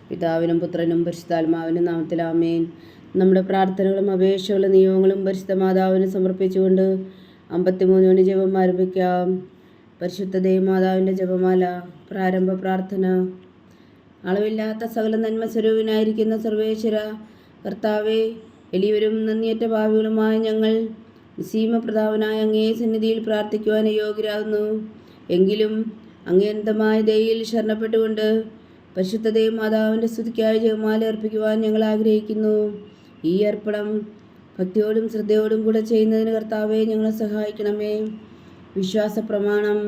പിതാവിനും പുത്രനും പരിശുദ്ധാത്മാവിനും നാമത്തിൽ ആമേൻ. നമ്മുടെ പ്രാർത്ഥനകളും അപേക്ഷകളും നിയമങ്ങളും പരിശുദ്ധ മാതാവിന് സമർപ്പിച്ചുകൊണ്ട് 53 മണി ജപം ആരംഭിക്കാം. പരിശുദ്ധ ദേവമാതാവിൻ്റെ ജപമാല. പ്രാരംഭ പ്രാർത്ഥന. അളവില്ലാത്ത സകല നന്മ സ്വരൂപനായിരിക്കുന്ന സർവേശ്വര കർത്താവെ, എളിയവരും നന്ദിയറ്റ ഭാവികളുമായ ഞങ്ങൾ നിസീമപ്രതാപനായ അങ്ങേ സന്നിധിയിൽ പ്രാർത്ഥിക്കുവാൻ യോഗ്യരാകുന്നു. എങ്കിലും അങ്ങേന്തമായ ദയയിൽ ശരണപ്പെട്ടുകൊണ്ട് പരിശുദ്ധ ദേവമാതാവിൻ്റെ സ്തുതിക്കായി ജപമാല അർപ്പിക്കുവാൻ ഞങ്ങൾ ആഗ്രഹിക്കുന്നു. ഈ അർപ്പണം ഭക്തിയോടും ശ്രദ്ധയോടും കൂടെ ചെയ്യുന്നതിന് കർത്താവെ ഞങ്ങളെ സഹായിക്കണമേ. വിശ്വാസ പ്രമാണം.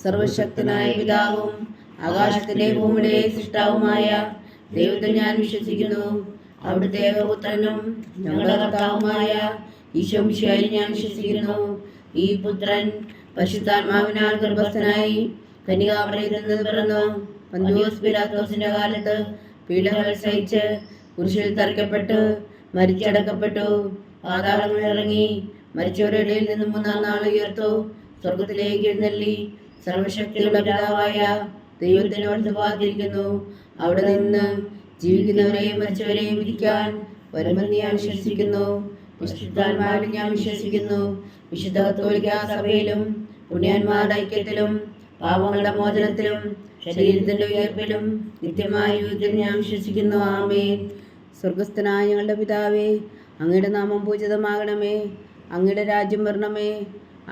സർവശക്തനായ പിതാവും ആകാശത്തിൻ്റെ ഭൂമിയുടെ സൃഷ്ടാവുമായ ദൈവത്തെ ഞാൻ വിശ്വസിക്കുന്നു. അവിടുത്തെ ഏകപുത്രനും ഞങ്ങളുടെ കർത്താവുമായ ഈശോ മിശിഹായിൽ ഞാൻ വിശ്വസിക്കുന്നു. ഈ പുത്രൻ പരിശുദ്ധാത്മാവിനാൽ ഗർഭസ്ഥനായി കന്യകാമറിയത്തിൽ നിന്ന് പിറന്നു. പന്തിയോസ് പിലാത്തോസിന്റെ കാലത്ത് പീഡകൾ സഹിച്ച് കുരിശിൽ തറയ്ക്കപ്പെട്ടു, മരിച്ചടക്കപ്പെട്ടു, പാതാളങ്ങളിൽ ഇറങ്ങി, മരിച്ചവരുടെ ഇടയിൽ നിന്ന് 3-ാം നാൾ ഉയർത്തു, സ്വർഗത്തിലേക്ക് എഴുന്നള്ളി, സർവശക്തിയുള്ള പിതാവായ ദൈവത്തിനോട് പാതിരിക്കുന്നു. അവിടെ നിന്ന് ജീവിക്കുന്നവരെയും മരിച്ചവരെയും വിധിക്കാൻ വരുമെന്ന് ഞാൻ വിശ്വസിക്കുന്നു. വിശുദ്ധാത്മാവിലും ഞാൻ വിശ്വസിക്കുന്നു. വിശുദ്ധ കത്തോലിക്കാ സഭയിലും പുണ്യന്മാരുടെ ഐക്യത്തിലും പാപങ്ങളുടെ മോചനത്തിലും ശരീരത്തിന്റെ ഉയർപ്പിലും നിത്യമായ യുദ്ധത്തിൽ ഞാൻ വിശ്വസിക്കുന്നു. ആമേൻ. സ്വർഗസ്ഥനായ ഞങ്ങളുടെ പിതാവേ, അങ്ങയുടെ നാമം പൂജിതമാകണമേ. അങ്ങയുടെ രാജ്യം വരണമേ.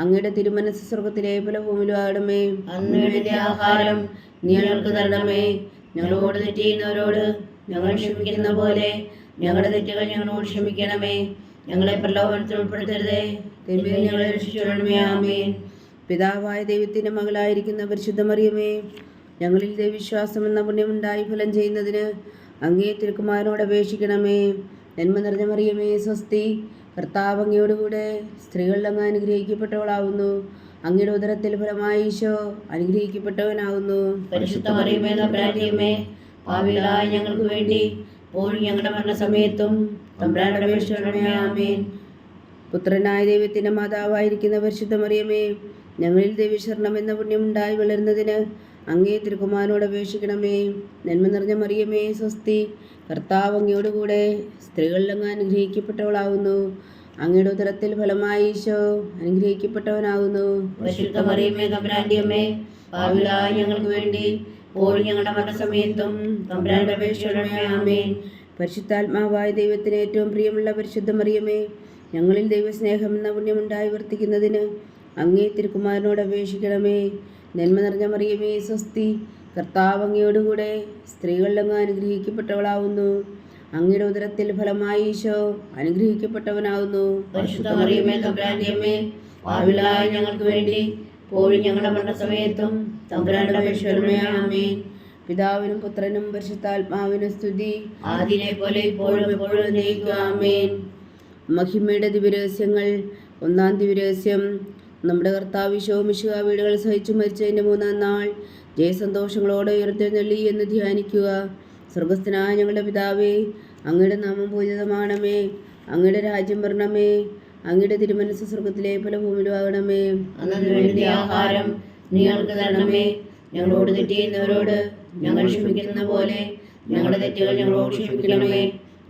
അങ്ങയുടെ തിരുമനസ് സ്വർഗത്തിലെ പോലെ ഭൂമിയിലും ആകണമേ. അന്ന് വേണ്ട ആഹാരം നീ ഞങ്ങൾക്ക് തരണമേ. ഞങ്ങളോട് തെറ്റ് ചെയ്യുന്നവരോട് ഞങ്ങൾ ക്ഷമിക്കുന്ന പോലെ ഞങ്ങളുടെ തെറ്റുകൾ ഞങ്ങളോട് ക്ഷമിക്കണമേ. ഞങ്ങളെ പ്രലോഭനത്തിൽ ഉൾപ്പെടുത്തരുതേ, തിന്മയിൽ ഞങ്ങളെ രക്ഷിച്ചുകൊള്ളണമേ. ആമേൻ. പിതാവായ ദൈവത്തിൻ്റെ മകളായിരിക്കുന്ന പരിശുദ്ധ മറിയമേ, ഞങ്ങളിൽ ദൈവവിശ്വാസം എന്ന പുണ്യമുണ്ടായി ഫലം ചെയ്യുന്നതിന് അങ്ങേ തിരുക്കുമാരനോട് അപേക്ഷിക്കണമേ. നന്മ നിറഞ്ഞ മറിയമേ, സ്വസ്തി. കർത്താവ് അങ്ങയോടുകൂടെ സ്ത്രീകളിൽ അങ്ങ് അനുഗ്രഹിക്കപ്പെട്ടവളാവുന്നു. അങ്ങയുടെ ഉദരത്തിൽ ഫലമായി ഈശോ അനുഗ്രഹിക്കപ്പെട്ടവനാകുന്നു. പരിശുദ്ധ മറിയമേ, തമ്പുരാന്റമ്മേ, പാപികളായ ഞങ്ങൾക്ക് വേണ്ടി ഇപ്പോഴും ഞങ്ങളുടെ മരണസമയത്തും തമ്പുരാനോട് അപേക്ഷിക്കണമേ. ആമേൻ. പുത്രനായ ദൈവത്തിൻ്റെ മാതാവായിരിക്കുന്ന പരിശുദ്ധ മറിയമേ, ഞങ്ങളിൽ ദൈവശരണം എന്ന പുണ്യമുണ്ടായി വളരുന്നതിന് അങ്ങേ തിരുക്കുമാരനോട് അപേക്ഷിക്കണമേ. നന്മ നിറഞ്ഞ മറിയമേ, സ്വസ്തി. കർത്താവ് അങ്ങയോടുകൂടെ സ്ത്രീകളിൽ അങ്ങ് അനുഗ്രഹിക്കപ്പെട്ടവളാകുന്നു. അങ്ങയുടെ ഉദരത്തിൽ ഫലമായി ഈശോ അനുഗ്രഹിക്കപ്പെട്ടവനാകുന്നു. പരിശുദ്ധ മറിയമേ, തമ്പുരാന്റമ്മേ, പാപികളായ ഞങ്ങൾക്ക് വേണ്ടി ഇപ്പോഴും ഞങ്ങളുടെ മരണസമയത്തും തമ്പുരാനോട് അപേക്ഷിക്കണമേ. ആമേൻ. പരിശുദ്ധാത്മാവായ ദൈവത്തിന് ഏറ്റവും പ്രിയമുള്ള പരിശുദ്ധ മറിയമേ, ഞങ്ങളിൽ ദൈവസ്നേഹം എന്ന പുണ്യമുണ്ടായി വർത്തിക്കുന്നതിന് അങ്ങേ തിരുക്കുമാരനോട് അപേക്ഷിക്കണമേ. നന്മ നിറഞ്ഞ മറിയമേ, സ്വസ്തി. കർത്താവ് അങ്ങയോടുകൂടെ സ്ത്രീകളിൽ അങ്ങ് അനുഗ്രഹിക്കപ്പെട്ടവളാവുന്നു. അങ്ങയുടെ ഉദരത്തിൽ ഫലമായി ഈശോ അനുഗ്രഹിക്കപ്പെട്ടവനാകുന്നു. പരിശുദ്ധ മറിയമേ, തമ്പുരാന്റമ്മേ, പാപികളായ ഞങ്ങൾക്ക് വേണ്ടി ഇപ്പോഴും ഞങ്ങളുടെ മരണസമയത്തും തമ്പുരാനോട് അപേക്ഷിക്കണമേ. ആമേൻ. പിതാവിനും പുത്രനും പരിശുദ്ധാത്മാവിനും സ്തുതി, ആദിയിലെ പോലെ ഇപ്പോഴും എപ്പോഴും എന്നേക്കും. ആമേൻ. മഹിമയുടെ ദിവ്യരഹസ്യങ്ങൾ. 1-ാം ദിവ്യരഹസ്യം. നമ്മുടെ കർത്താവ് ഈശോ മിശിഹാ വീടുകൾ സഹിച്ചു മരിച്ചതിൻ്റെ 3-ാം നാൾ ജയസന്തോഷങ്ങളോടെ ഉയർത്തെഴുന്നള്ളി എന്ന് ധ്യാനിക്കുക. സ്വർഗസ്ഥനായ ഞങ്ങളുടെ പിതാവേ, അങ്ങയുടെ നാമം പൂജിതമാകണമേ. അങ്ങയുടെ രാജ്യം വരണമേ. അങ്ങയുടെ തിരുമനസ് സ്വർഗത്തിലെ പോലെ ഭൂമിയിലും ആകണമേ. അന്നു വേണ്ട ആഹാരം നീ ഞങ്ങൾക്ക് തരണമേ. ഞങ്ങളോട് തെറ്റ് ചെയ്യുന്നവരോട് ഞങ്ങൾ ക്ഷമിക്കുന്ന പോലെ ഞങ്ങളുടെ തെറ്റുകൾ ഞങ്ങളോട് ക്ഷമിക്കണമേ.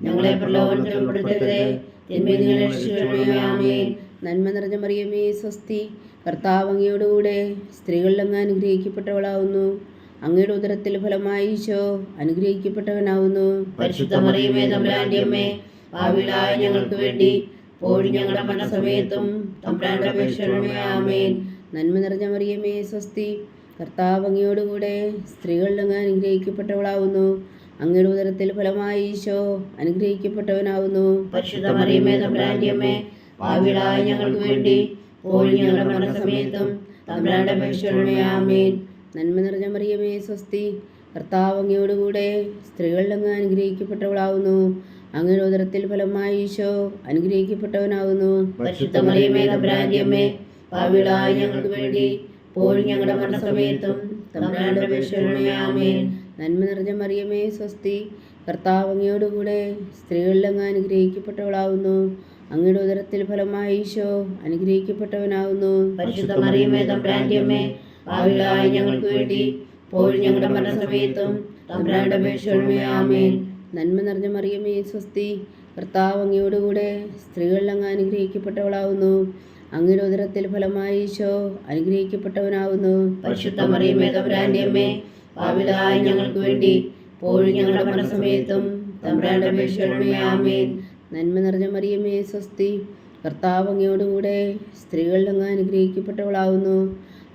ഞങ്ങളെ പ്രലോഭനത്തിൽ ഉൾപ്പെടുത്തരുതേ, തിന്മയിൽ നിന്ന് രക്ഷിക്കണമേ. ആമേൻ. നന്മ നിറഞ്ഞ മറിയമേ, സ്വസ്തി. കർത്താവ് അങ്ങയോടുകൂടെ സ്ത്രീകളിൽ അങ്ങ് അനുഗ്രഹിക്കപ്പെട്ടവളാവുന്നു. അങ്ങയുടെ ഉദരത്തിൽ ഫലമായി ഈശോ അനുഗ്രഹിക്കപ്പെട്ടവനാവുന്നു. പരിശുദ്ധ മറിയമേ, തമ്പുരാന്റമ്മേ, പാപികളായ ഞങ്ങൾക്ക് വേണ്ടി ഇപ്പോഴും ഞങ്ങളുടെ മരണസമയത്തും തമ്പുരാനോട് അപേക്ഷിക്കണമേ. ആമേൻ. നന്മ നിറഞ്ഞ മറിയമേ, സ്വസ്തി. കർത്താവ് അങ്ങയോടുകൂടെ സ്ത്രീകളിൽ അങ്ങ് അനുഗ്രഹിക്കപ്പെട്ടവളാവുന്നു. അങ്ങയുടെ ഉദരത്തിൽ ഫലമായി ഈശോ അനുഗ്രഹിക്കപ്പെട്ടവനാവുന്നു. പരിശുദ്ധ മറിയമേ, തമ്പുരാന്റമ്മേ, പാപികളായ ഞങ്ങൾക്ക് വേണ്ടി ഇപ്പോഴും ഞങ്ങളുടെ മരണസമയത്തും തമ്പുരാനോട് അപേക്ഷിക്കണമേ. ആമേൻ. നന്മ നിറഞ്ഞ മറിയമേ, സ്വസ്തി. കർത്താവ് അങ്ങയോടുകൂടെ സ്ത്രീകളിൽ അങ്ങ് അനുഗ്രഹിക്കപ്പെട്ടവളാവുന്നു. അങ്ങയുടെ ഉദരത്തിൽ ഫലമായി ഈശോ അനുഗ്രഹിക്കപ്പെട്ടവനാകുന്നു. പരിശുദ്ധ മറിയമേ, തമ്പുരാന്റമ്മേ, പാപികളായ ഞങ്ങൾക്ക് വേണ്ടി ഇപ്പോഴും ഞങ്ങളുടെ മരണസമയത്തും തമ്പുരാനോട് അപേക്ഷിക്കണമേ. ആമേൻ. നന്മ നിറഞ്ഞ മറിയമേ, സ്വസ്തി. കർത്താവ് അങ്ങയോടുകൂടെ സ്ത്രീകളിൽ അങ്ങ് അനുഗ്രഹിക്കപ്പെട്ടവളാവുന്നു. അങ്ങയുടെ ഉദരത്തിൽ ഫലമായി ഈശോ അനുഗ്രഹിക്കപ്പെട്ടവനാകുന്നു. പരിശുദ്ധ മറിയമേ, തമ്പുരാന്റമ്മേ, പാപികളായ ഞങ്ങൾക്ക് വേണ്ടി ഇപ്പോഴും ഞങ്ങളുടെ മരണസമയത്തും തമ്പുരാന്റെ അപേക്ഷകളുമേ ആമേൻ. നന്മ നിറഞ്ഞ മറിയമേ സ്വസ്തി, കർത്താവ് അങ്ങയോടുകൂടെ സ്ത്രീകളിൽ അങ്ങ് അനുഗ്രഹിക്കപ്പെട്ടവളാവുന്നു. അങ്ങയുടെ ഉദരത്തിൽ ഫലമായി ഈശോ അനുഗ്രഹിക്കപ്പെട്ടവനാവുന്നു. പരിശുദ്ധ മറിയമേ തമ്പുരാന്റെ അമ്മേ, പാപികളായ ഞങ്ങൾക്ക് വേണ്ടി ഇപ്പോഴും ഞങ്ങളുടെ മരണസമയത്തും തമ്പുരാന്റെ അപേക്ഷകളുമേ ആമേൻ. നന്മ നിറഞ്ഞ മറിയമേ സ്വസ്തി, കർത്താവ് അങ്ങയോടുകൂടെ സ്ത്രീകളിൽ അങ്ങ് അനുഗ്രഹിക്കപ്പെട്ടവളാവുന്നു.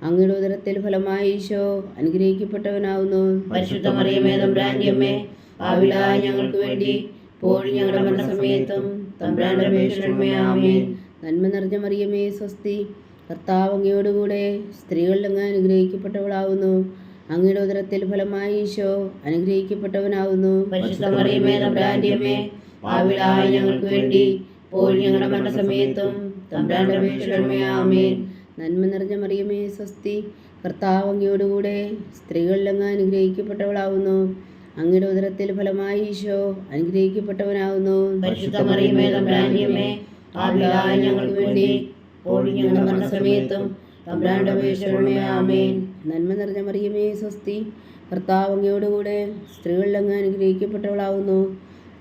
അങ്ങയുടെ ഉദരത്തിൽ ഫലമായി ഈശോ അനുഗ്രഹിക്കപ്പെട്ടവനാവുന്നു. പരിശുദ്ധ മറിയമേ തമ്പുരാന്റെ അമ്മേ, പാപികളായ ഞങ്ങൾക്ക് വേണ്ടി ഇപ്പോഴും ഞങ്ങളുടെ മരണസമയത്തും തമ്പുരാന്റെ അപേക്ഷകളുമേ ആമേൻ. നന്മ നിറഞ്ഞ മറിയമേ സ്വസ്തി, കർത്താവ് അങ്ങയോടുകൂടെ സ്ത്രീകളിൽ അങ്ങ് അനുഗ്രഹിക്കപ്പെട്ടവളാവുന്നു. അങ്ങയുടെ ഉദരത്തിൽ ഫലമായി ഈശോ അനുഗ്രഹിക്കപ്പെട്ടവനാവുന്നു. പരിശുദ്ധ മറിയമേ തമ്പുരാന്റെ അമ്മേ, പാപികളായ ഞങ്ങൾക്ക് വേണ്ടി ഇപ്പോഴും ഞങ്ങളുടെ മരണസമയത്തും തമ്പുരാന്റെ അപേക്ഷകളുമേ ആമേൻ. നന്മ നിറഞ്ഞ മറിയമേ സ്വസ്തി, കർത്താവ് അങ്ങയോടുകൂടെ സ്ത്രീകളിൽ അങ്ങ് അനുഗ്രഹിക്കപ്പെട്ടവളാവുന്നു. അങ്ങയുടെ ഉദരത്തിൽ ഫലമായി ഈശോ അനുഗ്രഹിക്കപ്പെട്ടവനാവുന്നു. പരിശുദ്ധ മറിയമേ തമ്പുരാന്റെ അമ്മേ, പാപികളായ ഞങ്ങൾക്ക് വേണ്ടി ഇപ്പോഴും ഞങ്ങളുടെ മരണസമയത്തും തമ്പുരാന്റെ അപേക്ഷകളുമേ ആമേൻ. നന്മ നിറഞ്ഞ മറിയമേ സ്വസ്തി, കർത്താവ് അങ്ങയോടുകൂടെ സ്ത്രീകളിൽ അങ്ങ് അനുഗ്രഹിക്കപ്പെട്ടവളാവുന്നു.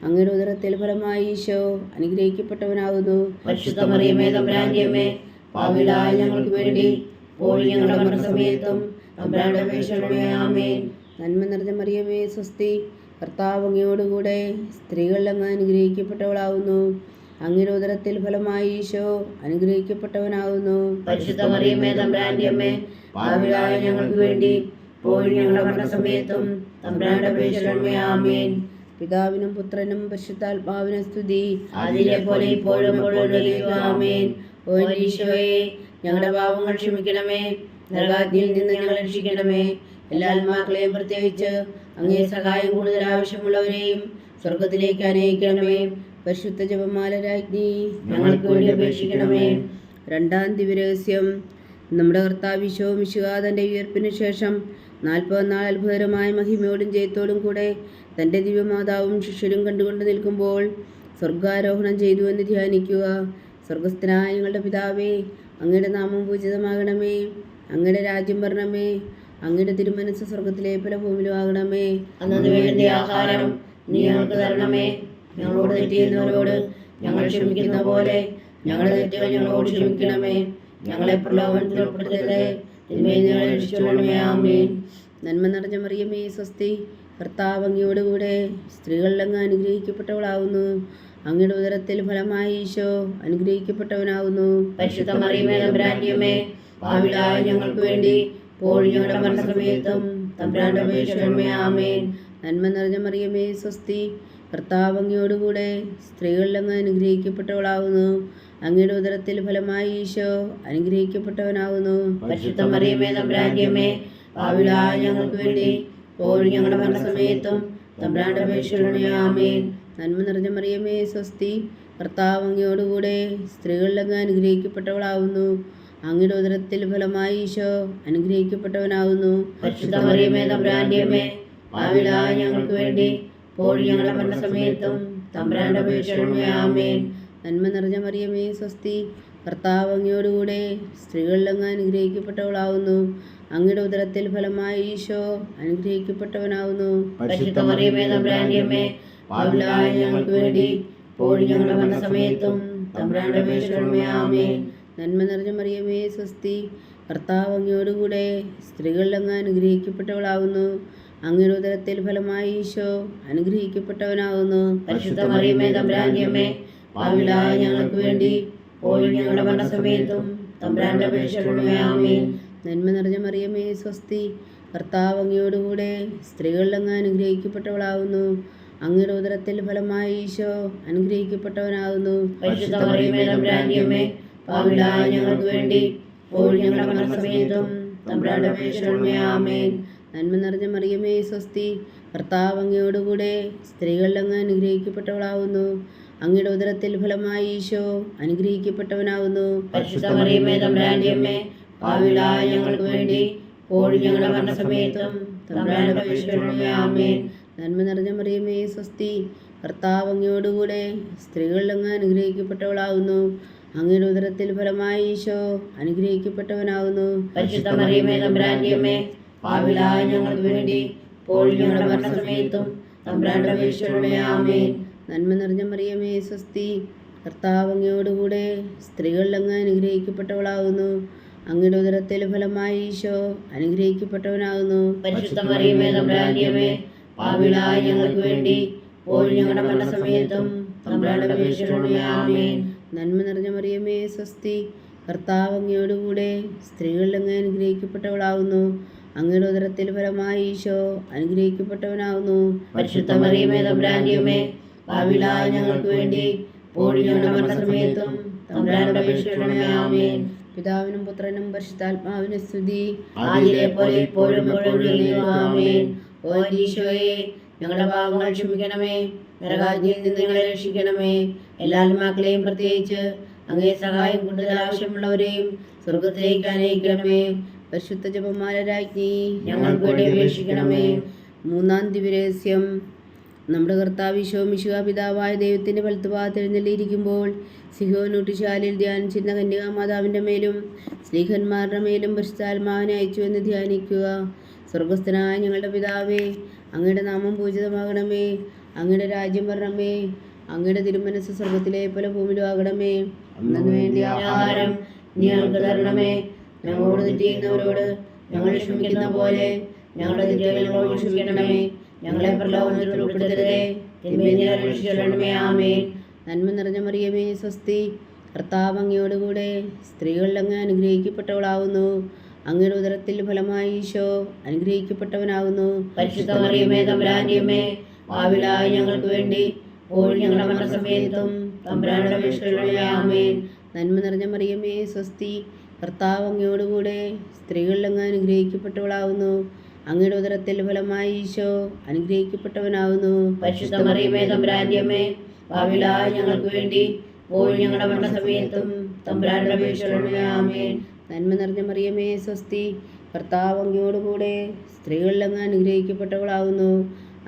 അങ്ങയുടെ ഉദരത്തിൽ ഫലമായി ഈശോ അനുഗ്രഹിക്കപ്പെട്ടവനാവുന്നു. പരിശുദ്ധ മറിയമേ തമ്പുരാന്റെ അമ്മേ, പാപികളായ ഞങ്ങൾക്ക് വേണ്ടി ഇപ്പോഴും ഞങ്ങളുടെ മരണസമയത്തും തമ്പുരാന്റെ അപേക്ഷകളുമേ ആമേൻ. നന്മ നിറഞ്ഞ മറിയമേ സ്വസ്തി, കർത്താവ് അങ്ങയോടുകൂടെ സ്ത്രീകളിൽ അങ്ങ് അനുഗ്രഹിക്കപ്പെട്ടവളാവുന്നു. അങ്ങയുടെ ഉദരത്തിൽ ഫലമായി ഈശോ അനുഗ്രഹിക്കപ്പെട്ടവനാവുന്നു. പരിശുദ്ധ മറിയമേ തമ്പുരാന്റെ അമ്മേ, പാപികളായ ഞങ്ങൾക്ക് വേണ്ടി ഇപ്പോഴും ഞങ്ങളുടെ മരണസമയത്തും തമ്പുരാന്റെ അപേക്ഷകളുമേ ആമേൻ. പിതാവിനും പുത്രനും പരിശുദ്ധാത്മാവിനും സ്തുതി, അതിലെ പോലെ ഇപ്പോഴും ആമേൻ. ഓ ഈശോയെ, ഞങ്ങളുടെ പാപങ്ങൾ ക്ഷമിക്കണമേ, നരകാഗ്നിയിൽ നിന്ന് ഞങ്ങളെ രക്ഷിക്കണമേ. എല്ലാ ആത്മാക്കളെയും, പ്രത്യേകിച്ച് അങ്ങേ സഹായം കൂടുതൽ ആവശ്യമുള്ളവരെയും സ്വർഗത്തിലേക്ക് അനയിക്കണമേ. പരിശുദ്ധ ജപമാല രാജ്ഞി ഞങ്ങൾക്ക് വേണ്ടി അപേക്ഷിക്കണമേ. രണ്ടാം ദിവ്യരഹസ്യം. നമ്മുടെ കർത്താവ് ഈശോ മിശിഹാ തൻ്റെ ഉയർപ്പിന് ശേഷം 40 നാൾ അത്ഭുതകരമായ മഹിമയോടും ജയത്തോടും കൂടെ തൻ്റെ ദിവ്യമാതാവും ശിഷ്യരും കണ്ടുകൊണ്ട് നിൽക്കുമ്പോൾ സ്വർഗാരോഹണം ചെയ്തു എന്ന് ധ്യാനിക്കുക. സ്വർഗസ്ഥനായ ഞങ്ങളുടെ പിതാവേ, അങ്ങയുടെ നാമം പൂജിതമാകണമേ. അങ്ങയുടെ രാജ്യം വരണമേ. അങ്ങയുടെ തിരുമനസ്സ് സ്വർഗത്തിലെ പോലെ ഭൂമിയിലും ആകണമേ. അന്നു വേണ്ട ആഹാരം നീ ഞങ്ങൾക്ക് തരണമേ. ഞങ്ങളോട് തെറ്റ് ചെയ്യുന്നവരോട് ഞങ്ങൾ ക്ഷമിക്കുന്ന പോലെ ഞങ്ങളുടെ തെറ്റുകൾ ഞങ്ങളോട് ക്ഷമിക്കണമേ. ഞങ്ങളെ പ്രലോഭനത്തിൽ ഉൾപ്പെടുത്തരുതേ, തിന്മയിൽ നിന്ന് ഞങ്ങളെ രക്ഷിച്ചുകൊള്ളണമേ. ആമേൻ. നന്മ നിറഞ്ഞ മറിയമേ സ്വസ്തി, കർത്താവ് അങ്ങയോടുകൂടെ സ്ത്രീകളിൽ അങ്ങ് അനുഗ്രഹിക്കപ്പെട്ടവളാവുന്നു. അങ്ങയുടെ ഉദരത്തിൽ ഫലമായി ഈശോ അനുഗ്രഹിക്കപ്പെട്ടവനാവുന്നു. പരിശുദ്ധ മറിയമേ തമ്പുരാന്റെ അമ്മേ, പാപികളായ ഞങ്ങൾക്ക് വേണ്ടി ഇപ്പോഴും ഞങ്ങളുടെ മരണസമയത്തും തമ്പുരാന്റെ അപേക്ഷകളുമേ ആമേൻ. നന്മ നിറഞ്ഞ മറിയമേ സ്വസ്തി, കർത്താവ് അങ്ങയോടുകൂടെ സ്ത്രീകളിൽ അങ്ങ് അനുഗ്രഹിക്കപ്പെട്ടവളാവുന്നു. അങ്ങയുടെ ഉദരത്തിൽ ഫലമായി ഈശോ അനുഗ്രഹിക്കപ്പെട്ടവനാവുന്നു. പരിശുദ്ധ മറിയമേ തമ്പുരാന്റെ അമ്മേ, പാപികളായ ഞങ്ങൾക്ക് വേണ്ടി ഇപ്പോഴും ഞങ്ങളുടെ മരണസമയത്തും തമ്പുരാന്റെ അപേക്ഷകളുമേ ആമേൻ. നന്മ നിറഞ്ഞ മറിയമേ സ്വസ്തി, കർത്താവ് അങ്ങയോടുകൂടെ സ്ത്രീകളിൽ അങ്ങ് അനുഗ്രഹിക്കപ്പെട്ടവളാവുന്നു. അങ്ങയുടെ ഉദരത്തിൽ ഫലമായി ഈശോ അനുഗ്രഹിക്കപ്പെട്ടവനാവുന്നു. പരിശുദ്ധ മറിയമേ തമ്പുരാന്റെ അമ്മേ, പാപികളായ ഞങ്ങൾക്ക് വേണ്ടി ഇപ്പോഴും ഞങ്ങളുടെ മരണസമയത്തും തമ്പുരാന്റെ അപേക്ഷകളുമേ ആമേൻ. നന്മ നിറഞ്ഞ മറിയമേ സ്വസ്തി, കർത്താവ് അങ്ങയോടുകൂടെ സ്ത്രീകളിൽ അങ്ങ് അനുഗ്രഹിക്കപ്പെട്ടവളാവുന്നു. അങ്ങയുടെ ഉദരത്തിൽ ഫലമായി ഈശോ അനുഗ്രഹിക്കപ്പെട്ടവനാവുന്നു. പരിശുദ്ധ മറിയമേ തമ്പുരാന്റെ അമ്മേ, പാപികളായ ഞങ്ങൾക്ക് വേണ്ടി ഇപ്പോഴും ഞങ്ങളുടെ മരണസമയത്തും തമ്പുരാന്റെ അപേക്ഷകളുമേ ആമേൻ. നന്മ നിറഞ്ഞ മറിയമേ സ്വസ്തി, കർത്താവ് അങ്ങയോടുകൂടെ സ്ത്രീകളിൽ അങ്ങ് അനുഗ്രഹിക്കപ്പെട്ടവളാവുന്നു. അങ്ങയുടെ ഉദരത്തിൽ ഫലമായി ഈശോ അനുഗ്രഹിക്കപ്പെട്ടവനാവുന്നു. പരിശുദ്ധ മറിയമേ തമ്പുരാന്റെ അമ്മേ, പാപികളായ ഞങ്ങൾക്ക് വേണ്ടി ഇപ്പോഴും ഞങ്ങളുടെ മരണസമയത്തും തമ്പുരാന്റെ അപേക്ഷകളുമേ ആമേൻ. നന്മ നിറഞ്ഞ മറിയമേ സ്വസ്തി, കർത്താവ് അങ്ങയോടുകൂടെ സ്ത്രീകളിൽ അങ്ങ് അനുഗ്രഹിക്കപ്പെട്ടവളാവുന്നു. അങ്ങയുടെ ഉദരത്തിൽ ഫലമായി ഈശോ അനുഗ്രഹിക്കപ്പെട്ടവനാകുന്നു. പരിശുദ്ധ മറിയമേ തമ്പുരാന്റെ അമ്മേ, പാപികളായ ഞങ്ങൾക്ക് വേണ്ടി ഇപ്പോഴും ഞങ്ങളുടെ മരണസമയത്തും തമ്പുരാന്റെ അപേക്ഷകളുമേ ആമേൻ. നന്മ നിറഞ്ഞ മറിയമേ സ്വസ്തി, കർത്താവ് അങ്ങയോടുകൂടെ സ്ത്രീകളിൽ അങ്ങ് അനുഗ്രഹിക്കപ്പെട്ടവളാവുന്നു. അങ്ങയുടെ ഉദരത്തിൽ ഫലമായി ഈശോ അനുഗ്രഹിക്കപ്പെട്ടവനാകുന്നു. പരിശുദ്ധ മറിയമേ തമ്പുരാന്റെ അമ്മേ, പാപികളായ ഞങ്ങൾക്ക് വേണ്ടി ഇപ്പോഴും ഞങ്ങളുടെ മരണസമയത്തും തമ്പുരാന്റെ അപേക്ഷകളുമേ ആമേൻ. നന്മ നിറഞ്ഞ മറിയമേ സ്വസ്തി, കർത്താവ് അങ്ങയോടുകൂടെ സ്ത്രീകളിൽ അങ്ങ് അനുഗ്രഹിക്കപ്പെട്ടവളാവുന്നു. അങ്ങയുടെ ഉദരത്തിൽ ഫലമായി ഈശോ അനുഗ്രഹിക്കപ്പെട്ടവനാകുന്നു. പരിശുദ്ധ മറിയമേ തമ്പുരാന്റെ അമ്മേ, പാപികളായ ഞങ്ങൾക്ക് വേണ്ടി ഇപ്പോഴും ഞങ്ങളുടെ മരണസമയത്തും തമ്പുരാന്റെ അപേക്ഷയോടെ ആമേൻ. നന്മ നിറഞ്ഞ മറിയമേ സ്വസ്തി, കർത്താവ് അങ്ങയോടുകൂടെ സ്ത്രീകളിൽ അങ്ങ് അനുഗ്രഹിക്കപ്പെട്ടവളാകുന്നു. അങ്ങയുടെ ഉദരത്തിൽ ഫലമായി ഈശോ അനുഗ്രഹിക്കപ്പെട്ടവനാകുന്നു. പരിശുദ്ധ മറിയമേ തമ്പുരാന്റെ അമ്മേ, പാപികളായ ഞങ്ങൾക്ക് വേണ്ടി ഇപ്പോഴും ഞങ്ങളുടെ മരണസമയത്തും തമ്പുരാന്റെ അപേക്ഷയോടെ ആമേൻ. നന്മ നിറഞ്ഞ മറിയമേ സ്വസ്തി, കർത്താവ് അങ്ങയോടുകൂടെ സ്ത്രീകളിൽ അങ്ങ് അനുഗ്രഹിക്കപ്പെട്ടവളാകുന്നു. അങ്ങയുടെ ഉദരത്തിൽ ഫലമായി ഈശോ അനുഗ്രഹിക്കപ്പെട്ടവനാകുന്നു. പരിശുദ്ധ മറിയമേ തമ്പുരാന്റെ അമ്മേ, പാപികളായ ഞങ്ങൾക്ക് വേണ്ടി ഇപ്പോഴും ഞങ്ങളുടെ മരണസമയത്തും തമ്പുരാന്റെ അപേക്ഷയോടെ ആമേൻ. പിതാവിനും പുത്രനും പരിശുദ്ധാത്മാവിനും സ്തുതി. ആദിയിലെ പോലെ ഇപ്പോഴും എപ്പോഴും ആമേൻ. ഓ ഈശോയെ, ഞങ്ങളുടെ പാപങ്ങൾ ക്ഷമിക്കണമേ, നരകാഗ്നിയിൽ നിന്ന് ഞങ്ങളെ രക്ഷിക്കണമേ. എല്ലാ ആത്മാക്കളെയും പ്രത്യേകിച്ച് അങ്ങേ സഹായം കൂടുതൽ ആവശ്യമുള്ളവരെയും സ്വർഗത്തിലേക്ക് അനയിക്കണമേ. പരിശുദ്ധ ജപമാല രാജ്ഞി ഞങ്ങൾക്ക് വേണ്ടി അപേക്ഷിക്കണമേ. മൂന്നാം ദിവ്യരഹസ്യം. നമ്മുടെ കർത്താവ് ഈശോ മിശിഹാ പിതാവായ ദൈവത്തിൻ്റെ വലത്തുഭാഗത്ത് എഴുന്നള്ളിയിരിക്കുമ്പോൾ സിഹോനൂട്ടിശാലയിൽ ധ്യാനിച്ചിരുന്ന കന്യകാമാതാവിൻ്റെ മേലും സ്ലീഹന്മാരുടെ മേലും പരിശുദ്ധാത്മാവിനെ അയച്ചു എന്ന് ധ്യാനിക്കുക. സ്വർഗസ്ഥനായ ഞങ്ങളുടെ പിതാവേ, അങ്ങയുടെ നാമം പൂജിതമാകണമേ. അങ്ങയുടെ രാജ്യം വരണമേ. അങ്ങയുടെ തിരുമനസ് സ്വർഗത്തിലെ പോലെ ഭൂമിയിലും ആകണമേ. അന്നു വേണ്ടി ആഹാരം ഞങ്ങൾക്ക് തരണമേ. ഞങ്ങളോട് തെറ്റ് ചെയ്യുന്നവരോട് ഞങ്ങൾ ക്ഷമിക്കുന്ന പോലെ ഞങ്ങളുടെ തെറ്റുകളോട് ക്ഷമിക്കണമേ. ഞങ്ങളെ പ്രലോഭനത്തിൽ ഉൾപ്പെടുത്തരുതേ, തിന്മയിൽ നിന്ന് രക്ഷിക്കണമേ. ആമേൻ. നന്മ നിറഞ്ഞ മറിയമേ സ്വസ്തി, കർത്താവ് അങ്ങയോടുകൂടെ സ്ത്രീകളിൽ അങ്ങ് അനുഗ്രഹിക്കപ്പെട്ടവളാകുന്നു. അങ്ങയുടെ ഉദരത്തിൽ ഫലമായി ഈശോ അനുഗ്രഹിക്കപ്പെട്ടവനാകുന്നു. പരിശുദ്ധ മറിയമേ തമ്പുരാന്റെ അമ്മേ, പാപികളായ ഞങ്ങൾക്ക് വേണ്ടി ഇപ്പോഴും ഞങ്ങളുടെ മരണസമയത്തും തമ്പുരാന്റെ അപേക്ഷയോടെ ആമേൻ. നന്മ നിറഞ്ഞ മറിയമേ സ്വസ്തി, കർത്താവ് അങ്ങയോടുകൂടെ സ്ത്രീകളിൽ അങ്ങ് അനുഗ്രഹിക്കപ്പെട്ടവളാകുന്നു. അങ്ങയുടെ ഉദരത്തിൽ ഫലമായി ഈശോ അനുഗ്രഹിക്കപ്പെട്ടവനാകുന്നു. പരിശുദ്ധ മറിയമേ തമ്പുരാന്റെ അമ്മേ, പാപികളായ ഞങ്ങൾക്ക് വേണ്ടി ഇപ്പോഴും ഞങ്ങളുടെ മരണസമയത്തും തമ്പുരാന്റെ അപേക്ഷയോടെ ആമേൻ. നന്മ നിറഞ്ഞ മറിയമേ സ്വസ്തി, കർത്താവ് അങ്ങയോടുകൂടെ സ്ത്രീകളിൽ അങ്ങ് അനുഗ്രഹിക്കപ്പെട്ടവളാകുന്നു.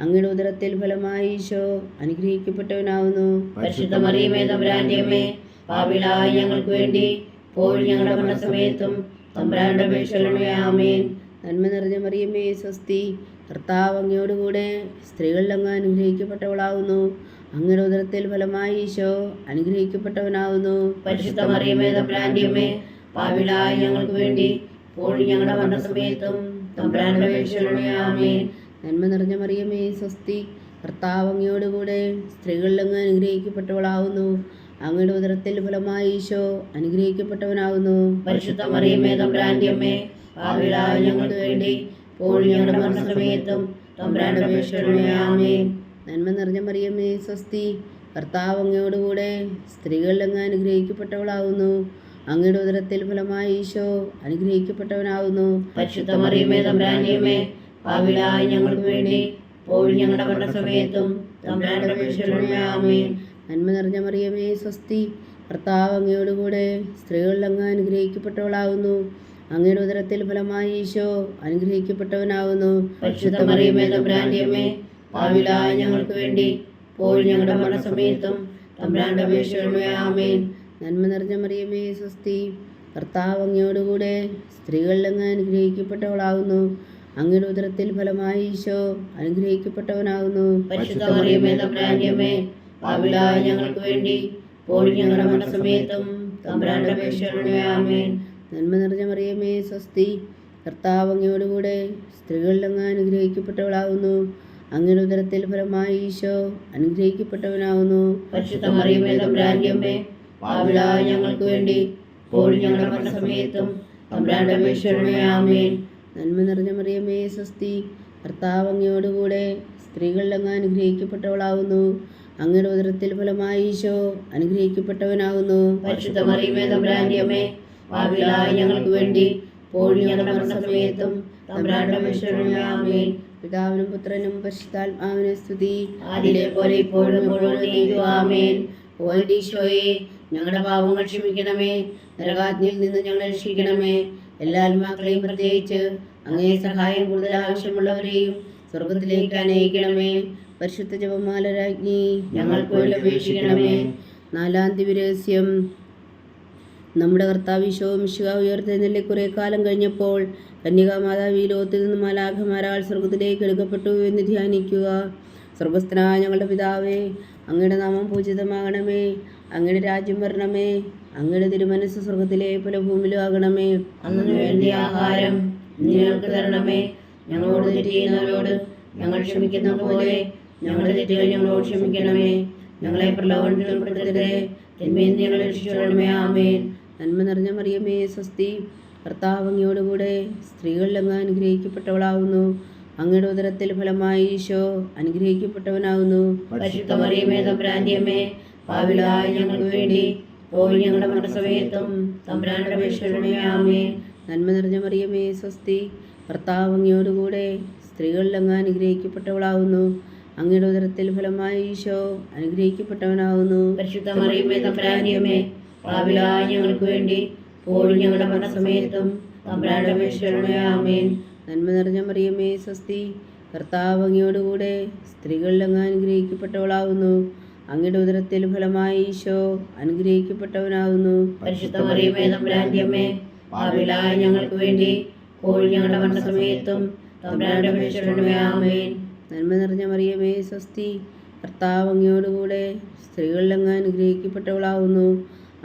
അങ്ങയുടെ ഉദരത്തിൽ ഫലമായി ഈശോ അനുഗ്രഹിക്കപ്പെട്ടവനാകുന്നു. പരിശുദ്ധ മറിയമേ തമ്പുരാന്റെ അമ്മേ, പാപികളായ ഞങ്ങൾക്ക് വേണ്ടി ഇപ്പോഴും ഞങ്ങളുടെ മരണസമയത്തും തമ്പുരാന്റെ അപേക്ഷയോടെ ആമേൻ. നന്മ നിറഞ്ഞ മറിയമേ സ്വസ്തി, കർത്താവ് അങ്ങയോടുകൂടെ സ്ത്രീകളിൽ അങ്ങ് അനുഗ്രഹിക്കപ്പെട്ടവളാകുന്നു. അങ്ങയുടെ ഉദരത്തിൽ ഫലമായി ഈശോ അനുഗ്രഹിക്കപ്പെട്ടവനാകുന്നു. പരിശുദ്ധ മറിയമേ തമ്പുരാന്റെ അമ്മേ, പാപികളായ ഞങ്ങൾക്ക് വേണ്ടി ഇപ്പോഴും ഞങ്ങളുടെ മരണസമയത്തും തമ്പുരാന്റെ അപേക്ഷയോടെ ആമേൻ. നന്മ നിറഞ്ഞ മറിയമേ സ്വസ്തി, കർത്താവ് അങ്ങയോടുകൂടെ സ്ത്രീകളിൽ അങ്ങ് അനുഗ്രഹിക്കപ്പെട്ടവളാകുന്നു. അങ്ങയുടെ ഉദരത്തിൽ ഫലമായി ഈശോ അനുഗ്രഹിക്കപ്പെട്ടവനാകുന്നു. പരിശുദ്ധ മറിയമേ തമ്പുരാന്റെ അമ്മേ, പാപികളായ ഞങ്ങൾക്ക് വേണ്ടി ഇപ്പോഴും ഞങ്ങളുടെ മരണസമയത്തും തമ്പുരാന്റെ അപേക്ഷയോടെ ആമേൻ. നന്മ നിറഞ്ഞ മറിയമേ സ്വസ്തി, കർത്താവ് അങ്ങയോടുകൂടെ സ്ത്രീകളിൽ അങ്ങ് അനുഗ്രഹിക്കപ്പെട്ടവളാകുന്നു. അങ്ങയുടെ ഉദരത്തിൽ ഫലമായി ഈശോ അനുഗ്രഹിക്കപ്പെട്ടവനാകുന്നു. പരിശുദ്ധ മറിയമേ തമ്പുരാന്റെ അമ്മേ, പാപികളായ ഞങ്ങൾക്ക് വേണ്ടി ഇപ്പോഴും ഞങ്ങളുടെ മരണസമയത്തും തമ്പുരാന്റെ അപേക്ഷയോടെ ആമേൻ. നന്മ നിറഞ്ഞ മറിയമേ സ്വസ്തി, കർത്താവ് അങ്ങയോടുകൂടെ സ്ത്രീകളിൽ അങ്ങ് അനുഗ്രഹിക്കപ്പെട്ടവളാകുന്നു. അങ്ങയുടെ ഉദരത്തിൽ ഫലമായി ഈശോ അനുഗ്രഹിക്കപ്പെട്ടവനാകുന്നു. പരിശുദ്ധ മറിയമേ തമ്പുരാന്റെ അമ്മേ, പാപികളായ ഞങ്ങൾക്ക് വേണ്ടി ഇപ്പോഴും ഞങ്ങളുടെ മരണസമയത്തും തമ്പുരാന്റെ അപേക്ഷയോടെ ആമേൻ. നന്മ നിറഞ്ഞ മറിയമേ സ്വസ്തി, കർത്താവ് അങ്ങയോടുകൂടെ സ്ത്രീകളിൽ അങ്ങ് അനുഗ്രഹിക്കപ്പെട്ടവളാകുന്നു. അങ്ങയുടെ ഉദരത്തിൽ ഫലമായി ഈശോ അനുഗ്രഹിക്കപ്പെട്ടവനാകുന്നു. പരിശുദ്ധ മറിയമേ തമ്പുരാന്റെ അമ്മേ, പാപികളായ ഞങ്ങൾക്ക് വേണ്ടി ഇപ്പോഴും ഞങ്ങളുടെ മരണസമയത്തും തമ്പുരാന്റെ അപേക്ഷയോടെ ആമേൻ. നന്മ നിറഞ്ഞ മറിയമേ സ്വസ്തി, കർത്താവ് അങ്ങയോടുകൂടെ സ്ത്രീകളിൽ അങ്ങ് അനുഗ്രഹിക്കപ്പെട്ടവളാകുന്നു. അങ്ങയുടെ ഉദരത്തിൽ ഫലമായി ഈശോ അനുഗ്രഹിക്കപ്പെട്ടവനാകുന്നു. പരിശുദ്ധ മറിയമേ തമ്പുരാന്റെ അമ്മേ, പാപികളായ ഞങ്ങൾക്ക് വേണ്ടി ഇപ്പോഴും ഞങ്ങളുടെ മരണസമയത്തും തമ്പുരാന്റെ അപേക്ഷയോടെ ആമേൻ. നന്മ നിറഞ്ഞ മറിയമേ സ്വസ്തി, കർത്താവ് അങ്ങയോടുകൂടെ സ്ത്രീകളിൽ അങ്ങ് അനുഗ്രഹിക്കപ്പെട്ടവളാകുന്നു. അങ്ങയുടെ ഉദരത്തിൽ ഫലമായി ഈശോ അനുഗ്രഹിക്കപ്പെട്ടവനാകുന്നു. പരിശുദ്ധ മറിയമേ തമ്പുരാന്റെ അമ്മേ, പാപികളായ ഞങ്ങൾക്ക് വേണ്ടി ഇപ്പോഴും ഞങ്ങളുടെ മരണസമയത്തും തമ്പുരാന്റെ അപേക്ഷയോടെ ആമേൻ. പിതാവിനും പുത്രനും പരിശുദ്ധാത്മാവിനും സ്തുതി. ആദിയിലെ പോലെ ഇപ്പോഴും എപ്പോഴും ആമേൻ. ഓ ഈശോയെ, ഞങ്ങളുടെ പാപങ്ങൾ ക്ഷമിക്കണമേ, നരകാഗ്നിയിൽ നിന്ന് ഞങ്ങളെ രക്ഷിക്കണമേ. എല്ലാ ആത്മാക്കളെയും പ്രത്യേകിച്ച് അങ്ങേ സഹായം കൂടുതൽ ആവശ്യമുള്ളവരെയും സ്വർഗത്തിലേക്ക് അനയിക്കണമേ. പരിശുദ്ധ ജപമാല രാജ്ഞി ഞങ്ങൾക്ക് വേണ്ടി അപേക്ഷിക്കണമേ. നാലാം ദിവ്യരഹസ്യം. നമ്മുടെ കർത്താവ് ഈശോ മിശിഹ ഉയർത്തെഴുന്നള്ളി കുറെ കാലം കഴിഞ്ഞപ്പോൾ കന്യകാമാതാവ് ഈ ലോകത്തിൽ നിന്ന് മാലാഖമാരാൽ സ്വർഗത്തിലേക്ക് എടുക്കപ്പെട്ടു എന്ന് ധ്യാനിക്കുക. സ്വർഗസ്ഥനായ ഞങ്ങളുടെ പിതാവേ, അങ്ങയുടെ നാമം പൂജിതമാകണമേ. അങ്ങയുടെ രാജ്യം വരണമേ. അങ്ങയുടെ തിരുമനസ്സ് സ്വർഗത്തിലെ പോലെ ഭൂമിയിലും ആകണമേ. അന്നു വേണ്ടിയ ആഹാരം ഇന്ന് ഞങ്ങൾക്ക് തരണമേ. ഞങ്ങളോട് തെറ്റ് ചെയ്യുന്നവരോട് ഞങ്ങൾ ക്ഷമിക്കുന്ന പോലെ ഞങ്ങളുടെ തെറ്റുകൾ ഞങ്ങളോട് ക്ഷമിക്കണമേ. ഞങ്ങളെ പ്രലോഭനത്തിൽ ഉൾപ്പെടുത്തരുതേ, തിന്മയിൽ നിന്ന് ഞങ്ങളെ രക്ഷിച്ചുകൊള്ളണമേ. ആമേൻ. നന്മ നിറഞ്ഞ മറിയമേ, സ്വസ്തി. കർത്താവ് അങ്ങയോടുകൂടെ സ്ത്രീകളിൽ അങ്ങ് അനുഗ്രഹിക്കപ്പെട്ടവളാവുന്നു. അങ്ങയുടെ ഉദരത്തിൽ ഫലമായി ഈശോ അനുഗ്രഹിക്കപ്പെട്ടവനാകുന്നു. പരിശുദ്ധ മറിയമേ, തമ്പുരാന്റെ അമ്മേ, പാപികളായ ഞങ്ങൾക്ക് വേണ്ടി ഇപ്പോൾ ഞങ്ങളുടെ മരണസമയത്തും തമ്പുരാന്റെ അപേക്ഷിക്കണമേ. ആമേൻ. നന്മ നിറഞ്ഞ മറിയമേ, സ്വസ്തി. കർത്താവ് അങ്ങയോടുകൂടെ സ്ത്രീകളിൽ അങ്ങ് അനുഗ്രഹിക്കപ്പെട്ടവളാവുന്നു. അങ്ങയുടെ ഉദരത്തിൽ ഫലമായി ഈശോ അനുഗ്രഹിക്കപ്പെട്ടവനാകുന്നു. പരിശുദ്ധ മറിയമേ, തമ്പുരാന്റെ അമ്മേ, പാപികളായ ഞങ്ങൾക്ക് വേണ്ടി ഇപ്പോൾ ഞങ്ങളുടെ മരണസമയത്തും തമ്പുരാന്റെ അപേക്ഷിക്കണമേ. ആമേൻ. നന്മ നിറഞ്ഞ മറിയമേ, സ്വസ്തി. കർത്താവ് അങ്ങയോടുകൂടെ സ്ത്രീകളിൽ അങ്ങ് അനുഗ്രഹിക്കപ്പെട്ടവളാവുന്നു. അങ്ങയുടെ ഉദരത്തിൽ ഫലമായി ഈശോ അനുഗ്രഹിക്കപ്പെട്ടവനാകുന്നു. പരിശുദ്ധ മറിയമേ, തമ്പുരാന്റെ അമ്മേ, പാപികളായ ഞങ്ങൾക്ക് വേണ്ടി ഇപ്പോൾ ഞങ്ങളുടെ മരണസമയത്തും തമ്പുരാന്റെ അപേക്ഷിക്കണമേ. ആമേൻ. നന്മ നിറഞ്ഞ മറിയമേ, സ്വസ്തി. കർത്താവ് അങ്ങയോടുകൂടെ സ്ത്രീകളിൽ അങ്ങ് അനുഗ്രഹിക്കപ്പെട്ടവളാവുന്നു.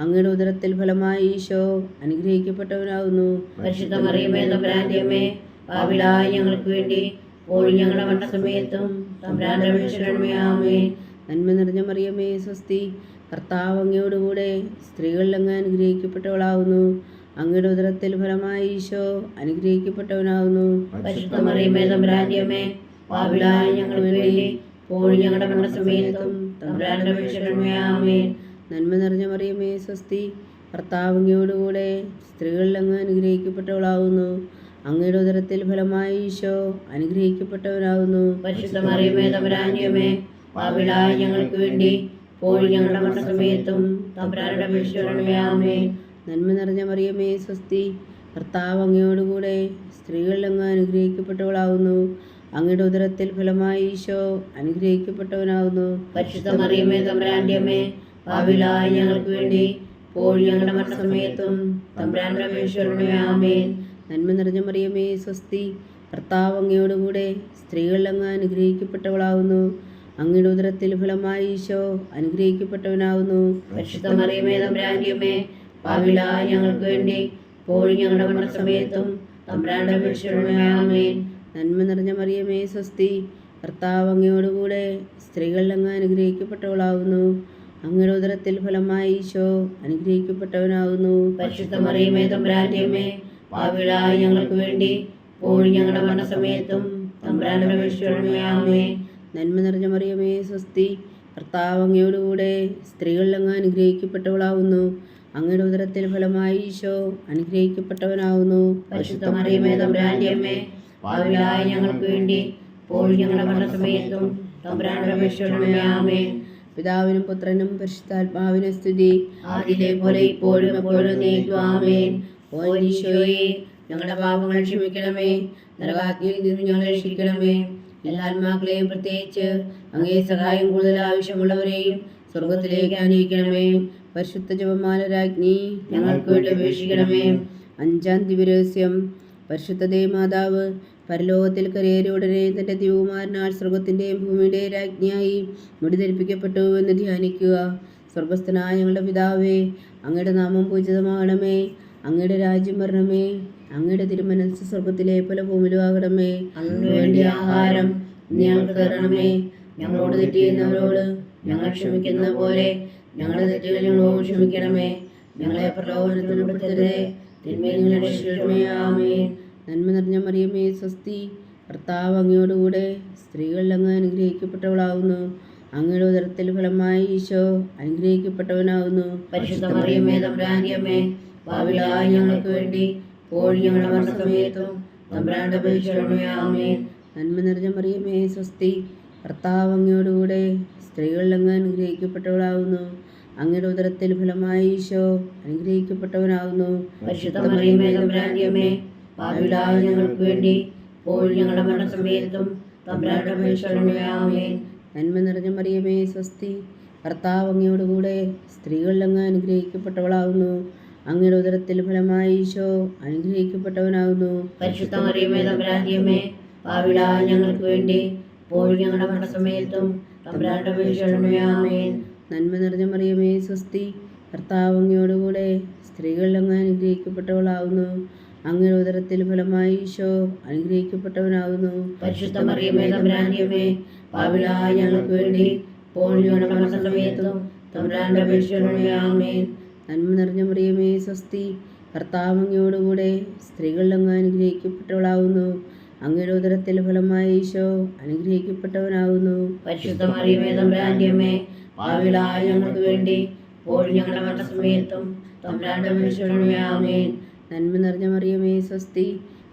അങ്ങയുടെ ഉദരത്തിൽ ഫലമായി ഈശോ അനുഗ്രഹിക്കപ്പെട്ടവനാകുന്നു. പരിശുദ്ധ മറിയമേ, തമ്പുരാന്റെ അമ്മേ, പാപികളായ ഞങ്ങൾക്ക് വേണ്ടി ഇപ്പോൾ ഞങ്ങളുടെ മരണസമയത്തും തമ്പുരാന്റെ അപേക്ഷിക്കണമേ. ആമേൻ. നന്മ നിറഞ്ഞ മറിയമേ, സ്വസ്തി. കർത്താവ് അങ്ങയോടുകൂടെ സ്ത്രീകളിൽ അങ്ങ് അനുഗ്രഹിക്കപ്പെട്ടവളാവുന്നു. അങ്ങയുടെ ഉദരത്തിൽ ഫലമായി ഈശോ അനുഗ്രഹിക്കപ്പെട്ടവനാകുന്നു. പരിശുദ്ധ മറിയമേ, തമ്പുരാന്റെ അമ്മേ, പാപികളായ ഞങ്ങൾക്ക് വേണ്ടി ഇപ്പോൾ ഞങ്ങളുടെ മരണസമയത്തും തമ്പുരാന്റെ അപേക്ഷിക്കണമേ. ആമേൻ. നന്മ നിറഞ്ഞ മറിയമേ, സ്വസ്തി. കർത്താവ് അങ്ങയോടുകൂടെ സ്ത്രീകളിൽ അങ്ങ് അനുഗ്രഹിക്കപ്പെട്ടവളാവുന്നു. അങ്ങയുടെ ഉദരത്തിൽ ഫലമായി ഈശോ അനുഗ്രഹിക്കപ്പെട്ടവനാകുന്നു. പരിശുദ്ധ മറിയമേ, തമ്പുരാന്റെ അമ്മേ, പാപികളായ ഞങ്ങൾക്ക് വേണ്ടി ഇപ്പോൾ ഞങ്ങളുടെ മരണസമയത്തും തമ്പുരാന്റെ അപേക്ഷിക്കണമേ. ആമേൻ. നന്മ നിറഞ്ഞ മറിയമേ, സ്വസ്തി. കർത്താവ് അങ്ങയോടുകൂടെ സ്ത്രീകളിൽ അങ്ങ് അനുഗ്രഹിക്കപ്പെട്ടവളാവുന്നു. അങ്ങയുടെ ഉദരത്തിൽ ഫലമായി ഈശോ അനുഗ്രഹിക്കപ്പെട്ടവനാകുന്നു. പരിശുദ്ധ മറിയമേ, തമ്പുരാന്റെ അമ്മേ, പാപികളായ ഞങ്ങൾക്ക് വേണ്ടി ഇപ്പോൾ ഞങ്ങളുടെ മരണസമയത്തും തമ്പുരാന്റെ അപേക്ഷിക്കണമേ. ആമേൻ. നന്മ നിറഞ്ഞ മറിയമേ, സ്വസ്തി. കർത്താവ് അങ്ങയോടുകൂടെ സ്ത്രീകളിൽ അങ്ങ് അനുഗ്രഹിക്കപ്പെട്ടവളാവുന്നു. അങ്ങയുടെ ഉദരത്തിൽ ഫലമായി ഈശോ അനുഗ്രഹിക്കപ്പെട്ടവനാകുന്നു. പരിശുദ്ധ മറിയമേ, തമ്പുരാന്റെ അമ്മേ, പാപികളായ ഞങ്ങൾക്ക് വേണ്ടി ഇപ്പോൾ ഞങ്ങളുടെ മരണസമയത്തും തമ്പുരാന്റെ അപേക്ഷിക്കണമേ. ആമേൻ. നന്മ നിറഞ്ഞ മറിയമേ, സ്വസ്തി. കർത്താവ് അങ്ങയോടുകൂടെ സ്ത്രീകളിൽ അങ്ങ് അനുഗ്രഹിക്കപ്പെട്ടവളാവുന്നു. അങ്ങയുടെ ഉദരത്തിൽ ഫലമായി ഈശോ അനുഗ്രഹിക്കപ്പെട്ടവനാകുന്നു. പരിശുദ്ധ മറിയമേ, തമ്പുരാന്റെ അമ്മേ, പാപികളായ ഞങ്ങൾക്ക് വേണ്ടി ഇപ്പോൾ ഞങ്ങളുടെ മരണസമയത്തും തമ്പുരാന്റെ അപേക്ഷിക്കണമേ. ആമേൻ. നന്മ നിറഞ്ഞ മറിയമേ, സ്വസ്തി. കർത്താവ് അങ്ങയോടുകൂടെ സ്ത്രീകളിൽ അങ്ങ് അനുഗ്രഹിക്കപ്പെട്ടവളാവുന്നു. അങ്ങയുടെ ഉദരത്തിൽ ഫലമായി ഈശോ അനുഗ്രഹിക്കപ്പെട്ടവനാകുന്നു. പരിശുദ്ധ മറിയമേ, തമ്പുരാന്റെ അമ്മേ, പാപികളായ ഞങ്ങൾക്ക് വേണ്ടി ഇപ്പോൾ ഞങ്ങളുടെ മരണസമയത്തും തമ്പുരാന്റെ അപേക്ഷിക്കണമേ. ആമേൻ. പിതാവിനും പുത്രനും പരിശുദ്ധാത്മാവിനും സ്തുതി. ആദിയിലെ പോലെ ഇപ്പോഴും എപ്പോഴും എന്നേക്കും. ആമേൻ. ഓ ഈശോയെ, ഞങ്ങളുടെ പാപങ്ങൾ ക്ഷമിക്കണമേ. നരകാഗ്നിയിൽ നിന്ന് ഞങ്ങളെ രക്ഷിക്കണമേ. എല്ലാ ആത്മാക്കളെയും, പ്രത്യേകിച്ച് അങ്ങേ സഹായം കൂടുതൽ ആവശ്യമുള്ളവരെയും സ്വർഗത്തിലേക്ക് ആനയിക്കണമേ. പരിശുദ്ധ ജപമാല രാജ്ഞി ഞങ്ങൾക്ക് വേണ്ടി അപേക്ഷിക്കണമേ. 5-ാം ദിവ്യരഹസ്യം. പരിശുദ്ധ ദേവമാതാവ് പരലോകത്തിൽ കരയേറിയ ഉടനെ തൻ്റെ ദിവ്യകുമാരനാൽ സ്വർഗത്തിൻ്റെയും ഭൂമിയുടെയും രാജ്ഞിയായി മുടിധരിപ്പിക്കപ്പെട്ടു എന്ന് ധ്യാനിക്കുക. സ്വർഗസ്ഥനായ ഞങ്ങളുടെ പിതാവേ, അങ്ങയുടെ നാമം പൂജിതമാകണമേ. അങ്ങയുടെ രാജ്യം വരണമേ. അങ്ങയുടെ തിരുമനസ്സ് സ്വർഗത്തിലെ പോലെ ഭൂമിയിലും ആകണമേ. അന്നു വേണ്ടിയ ആഹാരം ഇന്ന് ഞങ്ങൾക്ക് തരണമേ. ഞങ്ങളോട് തെറ്റ് ചെയ്യുന്നവരോട് ഞങ്ങൾ ക്ഷമിക്കുന്ന പോലെ ഞങ്ങളുടെ തെറ്റുകൾ ഞങ്ങളോട് ക്ഷമിക്കണമേ. ഞങ്ങളെ പ്രലോഭനത്തിൽ ഉൾപ്പെടുത്തരുതേ, തിന്മയിൽ നിന്ന് ഞങ്ങളെ രക്ഷിക്കണമേ. ആമേൻ. നന്മ നിറഞ്ഞ മറിയമേ, സ്വസ്തി. കർത്താവ് അങ്ങയോടുകൂടെ സ്ത്രീകളിൽ അങ്ങ് അനുഗ്രഹിക്കപ്പെട്ടവളാവുന്നു. അങ്ങയുടെ ഉദരത്തിൽ ഫലമായി ഈശോ അനുഗ്രഹിക്കപ്പെട്ടവനാകുന്നു. പരിശുദ്ധ മറിയമേ, തമ്പുരാന്റെ അമ്മേ, പാപികളായ ഞങ്ങൾക്ക് വേണ്ടി ഇപ്പോൾ ഞങ്ങളുടെ മരണസമയത്തും തമ്പുരാന്റെ അപേക്ഷിക്കണമേ. ആമേൻ. നന്മ നിറഞ്ഞ മറിയമേ, സ്വസ്തി. കർത്താവ് അങ്ങയോടുകൂടെ സ്ത്രീകളിൽ അങ്ങ് അനുഗ്രഹിക്കപ്പെട്ടവളാവുന്നു. അങ്ങയുടെ ഉദരത്തിൽ ഫലമായി ഈശോ അനുഗ്രഹിക്കപ്പെട്ടവനാകുന്നു. പരിശുദ്ധ മറിയമേ, തമ്പുരാന്റെ അമ്മേ, പാപികളായ ഞങ്ങൾക്ക് വേണ്ടി ഇപ്പോൾ ഞങ്ങളുടെ മരണസമയത്തും തമ്പുരാന്റെ അപേക്ഷിക്കണമേ. ആമേൻ. നന്മ നിറഞ്ഞ മറിയമേ, സ്വസ്തി. കർത്താവ് അങ്ങയോടുകൂടെ സ്ത്രീകളിൽ അങ്ങ് അനുഗ്രഹിക്കപ്പെട്ടവളാവുന്നു. അങ്ങയുടെ ഉദരത്തിൽ ഫലമായി ഈശോ അനുഗ്രഹിക്കപ്പെട്ടവനാകുന്നു. പരിശുദ്ധ മറിയമേ തമ്പുരാന്റെ അമ്മേ, പാപികളായ ഞങ്ങൾക്ക് വേണ്ടി ഇപ്പോഴും ഞങ്ങളുടെ മരണസമയത്തും തമ്പുരാന്റെ അപേക്ഷിക്കണമേ. ആമേൻ. നന്മ നിറഞ്ഞ മറിയമേ സ്വസ്തി, കർത്താവ് അങ്ങയോടുകൂടെ സ്ത്രീകളിൽ അങ്ങ് അനുഗ്രഹിക്കപ്പെട്ടവളാകുന്നു. അങ്ങയുടെ ഉദരത്തിൽ ഫലമായി ഈശോ അനുഗ്രഹിക്കപ്പെട്ടവനാകുന്നു. പരിശുദ്ധ മറിയമേ തമ്പുരാന്റെ അമ്മേ, പാപികളായ ഞങ്ങൾക്ക് വേണ്ടി ഇപ്പോഴും ഞങ്ങളുടെ മരണസമയത്തും തമ്പുരാന്റെ അപേക്ഷിക്കണമേ. ആമേൻ. നന്മ നിറഞ്ഞ മറിയമേ സ്വസ്തി, കർത്താവ് അങ്ങയോടുകൂടെ സ്ത്രീകളിൽ അങ്ങ് അനുഗ്രഹിക്കപ്പെട്ടവളാകുന്നു. അങ്ങയുടെ ഉദരത്തിൽ ഫലമായി ഈശോ അനുഗ്രഹിക്കപ്പെട്ടവനാകുന്നു. പരിശുദ്ധ മറിയമേ തമ്പുരാന്റെ അമ്മേ, പാപികളായ ഞങ്ങൾക്ക് വേണ്ടി ഇപ്പോഴും ഞങ്ങളുടെ മരണസമയത്തും തമ്പുരാന്റെ അപേക്ഷിക്കണമേ. ആമേൻ. നന്മ നിറഞ്ഞ മറിയമേ സ്വസ്തി,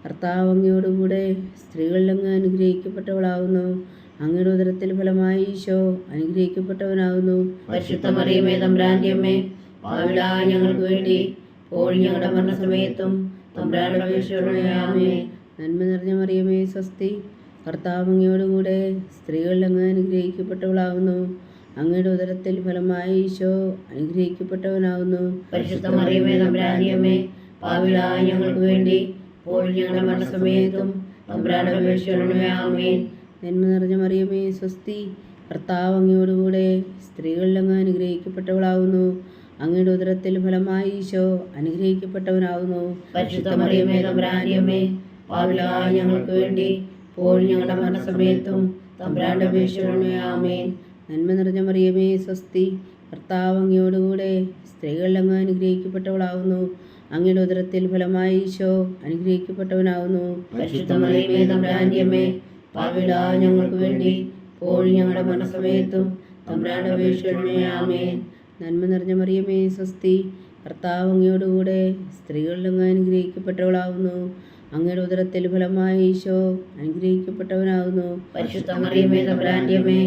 കർത്താവ് അങ്ങയോടുകൂടെ സ്ത്രീകളിൽ അങ്ങ് അനുഗ്രഹിക്കപ്പെട്ടവളാകുന്നു. അങ്ങയുടെ ഉദരത്തിൽ ഫലമായി ഈശോ അനുഗ്രഹിക്കപ്പെട്ടവനാകുന്നു. പരിശുദ്ധ മറിയമേ തമ്പുരാന്റെ അമ്മേ, പാപികളായ ഞങ്ങൾക്ക് വേണ്ടി ഇപ്പോഴും ഞങ്ങളുടെ മരണസമയത്തും തമ്പുരാന്റെ അപേക്ഷിക്കണമേ. ആമേൻ. നന്മ നിറഞ്ഞ മറിയമേ സ്വസ്തി, കർത്താവ് അങ്ങയോടുകൂടെ സ്ത്രീകളിൽ അങ്ങ് അനുഗ്രഹിക്കപ്പെട്ടവളാകുന്നു. അങ്ങയുടെ ഉദരത്തിൽ ഫലമായി ഈശോ അനുഗ്രഹിക്കപ്പെട്ടവനാകുന്നു. പരിശുദ്ധ മറിയമേ തമ്പുരാന്റെ അമ്മേ, പാപികളായ ഞങ്ങൾക്ക് വേണ്ടി ഇപ്പോഴും ഞങ്ങളുടെ മരണസമയത്തും തമ്പുരാന്റെ അപേക്ഷിക്കണമേ. ആമേൻ. നന്മ നിറഞ്ഞ മറിയമേ സ്വസ്തി, കർത്താവ് അങ്ങയോടുകൂടെ സ്ത്രീകളിൽ അങ്ങ് അനുഗ്രഹിക്കപ്പെട്ടവളാകുന്നു. അങ്ങയുടെ ഉദരത്തിൽ ഫലമായി ഈശോ അനുഗ്രഹിക്കപ്പെട്ടവനാകുന്നു. പരിശുദ്ധ മറിയമേ തമ്പുരാന്റെ അമ്മേ, പാപികളായ ഞങ്ങൾക്ക് വേണ്ടി ഇപ്പോഴും ഞങ്ങളുടെ മരണസമയത്തും തമ്പുരാന്റെ അപേക്ഷിക്കണമേ. ആമേൻ. നന്മ നിറഞ്ഞ മറിയമേ സ്വസ്തി, കർത്താവ് അങ്ങയോടുകൂടെ സ്ത്രീകളിൽ അങ്ങ് അനുഗ്രഹിക്കപ്പെട്ടവളാകുന്നു. അങ്ങയുടെ ഉദരത്തിൽ ഫലമായി ഈശോ അനുഗ്രഹിക്കപ്പെട്ടവനാകുന്നു. പരിശുദ്ധ മറിയമേ തമ്പുരാന്റെ അമ്മേ, പാപികളായ ഞങ്ങൾക്ക് വേണ്ടി ഇപ്പോഴും ഞങ്ങളുടെ മരണസമയത്തും തമ്പുരാന്റെ അപേക്ഷിക്കണമേ. ആമേൻ. നന്മ നിറഞ്ഞ മറിയമേ സ്വസ്തി, കർത്താവ് അങ്ങയോടുകൂടെ സ്ത്രീകളിൽ അങ്ങ് അനുഗ്രഹിക്കപ്പെട്ടവളാകുന്നു. അങ്ങയുടെ ഉദരത്തിൽ ഫലമായി ഈശോ അനുഗ്രഹിക്കപ്പെട്ടവനാകുന്നു. പരിശുദ്ധ മറിയമേ തമ്പുരാന്റെ അമ്മേ,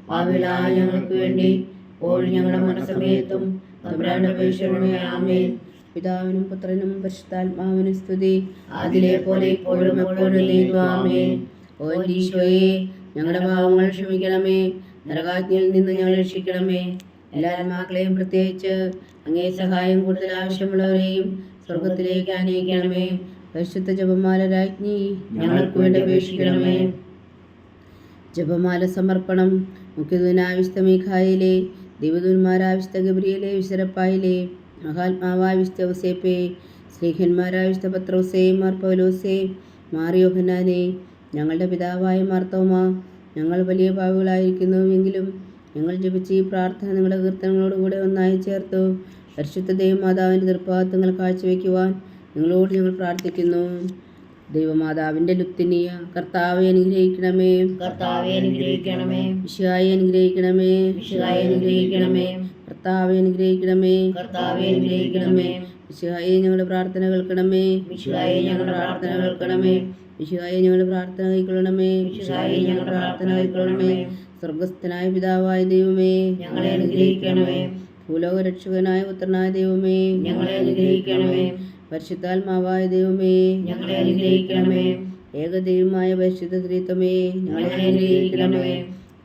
പാപികളായ ഞങ്ങൾക്ക് വേണ്ടി ഇപ്പോഴും ഞങ്ങളുടെ മരണസമയത്തും തമ്പുരാന്റെ അപേക്ഷിക്കണമേ. ആമേൻ. പിതാവിനും പുത്രനും പരിശുദ്ധാത്മാവിനും സ്തുതി, അതിലെ പോലെ ഇപ്പോഴും എപ്പോഴും എന്നേക്കും. ആമേൻ. ഓ ഈശോയെ, ഞങ്ങളുടെ പാവങ്ങൾ ക്ഷമിക്കണമേ, നരകാജ്ഞയിൽ നിന്ന് ഞങ്ങൾ രക്ഷിക്കണമേ. എല്ലാ ആത്മാക്കളെയും പ്രത്യേകിച്ച് അങ്ങേ സഹായം കൂടുതൽ ആവശ്യമുള്ളവരെയും സ്വർഗത്തിലേക്ക് ആനയിക്കണമേ. പരിശുദ്ധ ജപമാല രാജ്ഞി, ഞങ്ങൾക്ക് വേണ്ടി അപേക്ഷിക്കണമേ. ജപമാല സമർപ്പണം. മുഖ്യദൂതനായ വിശുദ്ധ മീഖായേലേ, ദൈവദൂതന്മാരായ വിശുദ്ധ ഗബ്രിയേലേ, വിശുദ്ധ മഹാത്മാവായ വിശുദ്ധ ഔസേപ്പേ, സ്ലീഹന്മാരായ വിശുദ്ധ പത്രോസേ, മാർ പൗലോസേ, മാർ യോഹന്നാനേ, ഞങ്ങളുടെ പിതാവായ മാർത്തോമാ, ഞങ്ങൾ വലിയ പാപികളായിരിക്കുന്നുവെങ്കിലും ഞങ്ങൾ ജപിച്ച ഈ പ്രാർത്ഥന നിങ്ങളുടെ കീർത്തനങ്ങളോടുകൂടെ ഒന്നായി ചേർത്തു പരിശുദ്ധ ദൈവമാതാവിൻ്റെ തൃപ്പാദങ്ങൾ കാഴ്ചവെക്കുവാൻ നിങ്ങളോട് ഞങ്ങൾ പ്രാർത്ഥിക്കുന്നു. ദൈവമാതാവിൻ്റെ ലുത്തിനിയ, കർത്താവെ അനുഗ്രഹിക്കണമേ, കർത്താവെ അനുഗ്രഹിക്കണമേ. മിശിഹായെ അനുഗ്രഹിക്കണമേ, മിശിഹായെ അനുഗ്രഹിക്കണമേ. കർത്താവെ അനുഗ്രഹിക്കണമേ, കർത്താവെ അനുഗ്രഹിക്കണമേ. മിശിഹായെ ഞങ്ങളുടെ പ്രാർത്ഥന കേൾക്കണമേ, മിശിഹായെ ഞങ്ങളുടെ പ്രാർത്ഥന കേൾക്കണമേ. മിശിഹായെ ഞങ്ങളുടെ പ്രാർത്ഥന കൈക്കൊള്ളണമേ, മിശിഹായെ ഞങ്ങളുടെ പ്രാർത്ഥന കൈക്കൊള്ളണമേ. സ്വർഗസ്ഥനായ പിതാവായ ദൈവമേ, ഞങ്ങളെ അനുഗ്രഹിക്കണമേ. ഭൂലോക രക്ഷകനായ പുത്രനായ ദൈവമേ, ഞങ്ങളെ അനുഗ്രഹിക്കണമേ. പരിശുദ്ധാത്മാവായ ദൈവമേ, ഞങ്ങളെ അനുഗ്രഹിക്കണമേ. ഏകദൈവമായ പരിശുദ്ധ ത്രിത്വമേ, ഞങ്ങളെ അനുഗ്രഹിക്കണമേ.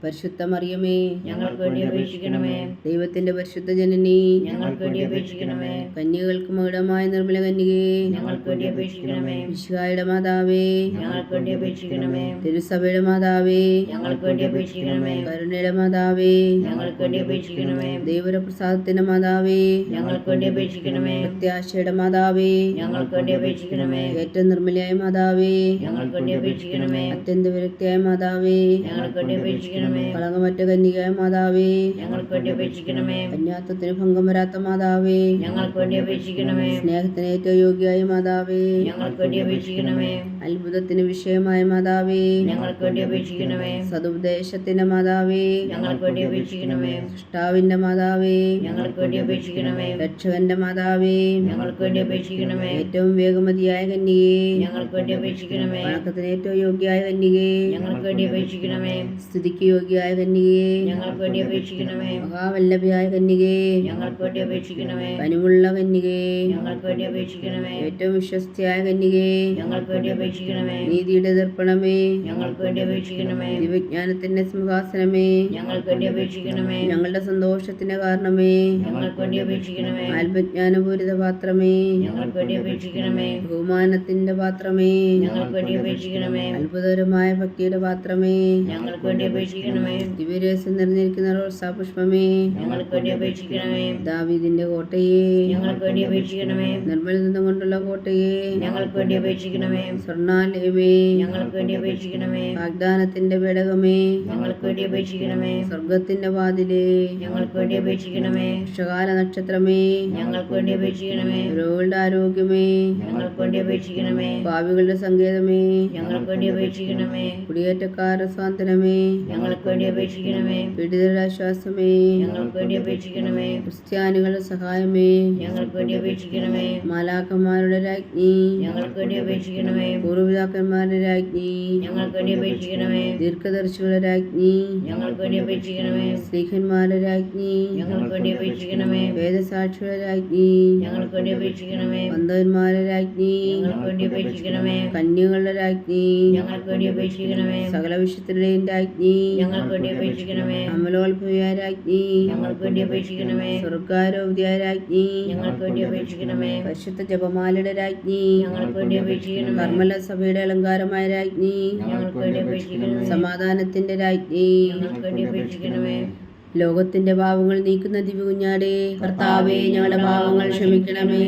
പരിശുദ്ധ മറിയമേ, ഞങ്ങൾക്ക് വേണ്ടി അപേക്ഷിക്കണമേ. ദൈവത്തിന്റെ പരിശുദ്ധ ജനനി, ഞങ്ങൾക്ക് വേണ്ടി അപേക്ഷിക്കണമേ. കന്യകൾക്ക് മകുടമായ നിർമ്മല കന്യകേ, ഞങ്ങൾക്ക് വേണ്ടി അപേക്ഷിക്കണമേ. മിശിഹായുടെ മാതാവേ, ഞങ്ങൾക്ക് വേണ്ടി അപേക്ഷിക്കണമേ. തിരുസഭയുടെ മാതാവേ, ഞങ്ങൾക്ക് വേണ്ടി അപേക്ഷിക്കണമേ. കരുണയുടെ മാതാവേ, ഞങ്ങൾക്ക് വേണ്ടി അപേക്ഷിക്കണമേ. ദൈവപ്രസാദത്തിന്റെ മാതാവേ, ഞങ്ങൾക്ക് വേണ്ടി അപേക്ഷിക്കണമേ. പ്രത്യാശയുടെ മാതാവേ, ഞങ്ങൾക്ക് വേണ്ടി അപേക്ഷിക്കണമേ. ഏറ്റവും നിർമ്മലയായ മാതാവേ, ഞങ്ങൾക്ക് വേണ്ടി അപേക്ഷിക്കണമേ. അത്യന്ത വിരക്തിയായ മാതാവേ, ഞങ്ങൾക്ക് വേണ്ടി അപേക്ഷിക്കണമേ. കളങ്കമറ്റ കന്യകയായ മാതാവേ, ഞങ്ങൾക്ക് വേണ്ടി അപേക്ഷിക്കണമേ. കന്യാത്വത്തിന് ഭംഗം വരാത്ത മാതാവേ, ഞങ്ങൾക്ക് വേണ്ടി അപേക്ഷിക്കണമേ. സ്നേഹത്തിന് ഏറ്റവും യോഗ്യയായ മാതാവേ, ഞങ്ങൾക്ക് വേണ്ടി അപേക്ഷിക്കണമേ. അത്ഭുതത്തിന് വിഷയമായ മാതാവേ, ഞങ്ങൾക്ക് വേണ്ടി അപേക്ഷിക്കണമേ. സതുപദേശത്തിന്റെ മാതാവേ, ഞങ്ങൾക്ക് വേണ്ടി അപേക്ഷിക്കണമേ. സൃഷ്ടാവിന്റെ മാതാവേ, ഞങ്ങൾക്ക് വേണ്ടി അപേക്ഷിക്കണമേ. രക്ഷകന്റെ മാതാവേ, ഞങ്ങൾക്ക് വേണ്ടി അപേക്ഷിക്കണമേ. ഏറ്റവും വേഗമതിയായ കന്യകേ, ഞങ്ങൾക്ക് വേണ്ടി അപേക്ഷിക്കണമേ. വണക്കത്തിന് ഏറ്റവും യോഗ്യയായ കന്യകേ, ഞങ്ങൾക്ക് വേണ്ടി അപേക്ഷിക്കണമേ. സ്തുതിക്ക് യോഗ്യയായ കന്യകേ, ഞങ്ങൾക്ക് വേണ്ടി അപേക്ഷിക്കണമേ. മഹാവല്ലഭയായ കന്യകേ, ഞങ്ങൾക്ക് വേണ്ടി അപേക്ഷിക്കണമേ. കനിവുള്ള കന്യകേ, ഞങ്ങൾക്ക് വേണ്ടി അപേക്ഷിക്കണമേ. ഏറ്റവും വിശ്വസ്തയായ കന്യകേ, ഞങ്ങൾക്ക് വേണ്ടി അപേക്ഷിക്കണമേ. നീതിയുടെ ദർപ്പണമേ, ഞങ്ങൾക്ക് വേണ്ടി അപേക്ഷിക്കണമേ. ദിവ്യജ്ഞാനത്തിന്റെ സിംഹാസനമേ, ഞങ്ങൾക്ക് വേണ്ടി അപേക്ഷിക്കണമേ. ഞങ്ങളുടെ സന്തോഷത്തിന്റെ കാരണമേ, ഞങ്ങൾക്ക് വേണ്ടി അപേക്ഷിക്കണമേ. ആത്മജ്ഞാനപൂരിത പാത്രമേ, ഞങ്ങൾക്ക് വേണ്ടി അപേക്ഷിക്കണമേ. ബഹുമാനത്തിന്റെ പാത്രമേ, ഞങ്ങൾക്ക് വേണ്ടി അപേക്ഷിക്കണമേ. അത്ഭുതകരമായ ഭക്തിയുടെ പാത്രമേ, ഞങ്ങൾക്ക് വേണ്ടി അപേക്ഷിക്കണമേ. ദിവ്യരസം നിറഞ്ഞിരിക്കുന്ന റോസാപുഷ്പമേ, ഞങ്ങൾക്ക് വേണ്ടി അപേക്ഷിക്കണമേ. ദാവീദിന്റെ കോട്ടയെ, ഞങ്ങൾക്ക് വേണ്ടി അപേക്ഷിക്കണമേ. നിർമ്മലതം കൊണ്ടുള്ള കോട്ടയെ, ഞങ്ങൾക്ക് വേണ്ടി അപേക്ഷിക്കണമേ. സ്വർണ്ണാലയമേ, ഞങ്ങൾക്ക് വേണ്ടി അപേക്ഷിക്കണമേ. വാഗ്ദാനത്തിന്റെ പേടകമേ, ഞങ്ങൾക്ക് വേണ്ടി അപേക്ഷിക്കണമേ. സ്വർഗത്തിന്റെ വാതിലേ, ഞങ്ങൾക്ക് വേണ്ടി അപേക്ഷിക്കണമേ. വർഷകാല നക്ഷത്രമേ, ഞങ്ങൾക്ക് വേണ്ടി അപേക്ഷിക്കണമേ. രോഗികളുടെ ആരോഗ്യമേ, ഞങ്ങൾക്ക് വേണ്ടി അപേക്ഷിക്കണമേ. പാപികളുടെ സങ്കേതമേ, ഞങ്ങൾക്ക് വേണ്ടി അപേക്ഷിക്കണമേ. കുടിയേറ്റക്കാരുടെ സ്വാതന്ത്ര്യമേ, ഞങ്ങൾക്ക് വേണ്ടി അപേക്ഷിക്കണമേ. പീഡിതരുടെ ആശ്വാസമേ, ഞങ്ങൾക്ക് വേണ്ടി അപേക്ഷിക്കണമേ. ക്രിസ്ത്യാനികളുടെ സഹായമേ, ഞങ്ങൾക്ക് വേണ്ടി അപേക്ഷിക്കണമേ. മാലാഖമാരുടെ രാജ്ഞി, ഞങ്ങൾക്ക് വേണ്ടി അപേക്ഷിക്കണമേ. പൂർവ്വപിതാക്കന്മാരുടെ രാജ്ഞി, ഞങ്ങൾക്ക് വേണ്ടി അപേക്ഷിക്കണമേ. ദീർഘദർശികളുടെ രാജ്ഞി, ഞങ്ങൾക്ക് വേണ്ടി അപേക്ഷിക്കണമേ. സ്ത്രീഹന്മാരുടെ രാജ്ഞി, ഞങ്ങൾക്ക് വേണ്ടി അപേക്ഷിക്കണമേ. വേദസാക്ഷികളുടെ രാജ്ഞി, ഞങ്ങൾക്ക് വേണ്ടി അപേക്ഷിക്കണമേ. വന്ധവന്മാരുടെ രാജ്ഞി, ഞങ്ങൾക്ക് വേണ്ടി അപേക്ഷിക്കണമേ. കന്യകളുടെ രാജ്ഞി, ഞങ്ങൾക്ക് വേണ്ടി അപേക്ഷിക്കണമേ. സകല വിശുദ്ധരുടെയും രാജ്ഞി, ഞങ്ങൾക്ക് വേണ്ടി അപേക്ഷിക്കണമേ. അമലോത്ഭവിയായ രാജ്ഞി, ഞങ്ങൾക്ക് വേണ്ടി അപേക്ഷിക്കണമേ. സ്വർഗാരോപിയായ രാജ്ഞി, ഞങ്ങൾക്ക് വേണ്ടി അപേക്ഷിക്കണമേ. പരിശുദ്ധ ജപമാലയുടെ രാജ്ഞി, ഞങ്ങൾക്ക് വേണ്ടി അപേക്ഷിക്കണമേ. കർമ്മല സഭയുടെ അലങ്കാരമായ രാജ്ഞി, ഞങ്ങൾക്ക് വേണ്ടി അപേക്ഷിക്കണമേ. സമാധാനത്തിന്റെ രാജ്ഞി, ഞങ്ങൾക്ക് വേണ്ടി അപേക്ഷിക്കണമേ. ലോകത്തിന്റെ പാവങ്ങൾ നീക്കുന്ന ദിവ്യകുഞ്ഞാടേ, കർത്താവേ ഞങ്ങളുടെ പാവങ്ങൾ ക്ഷമിക്കണമേ.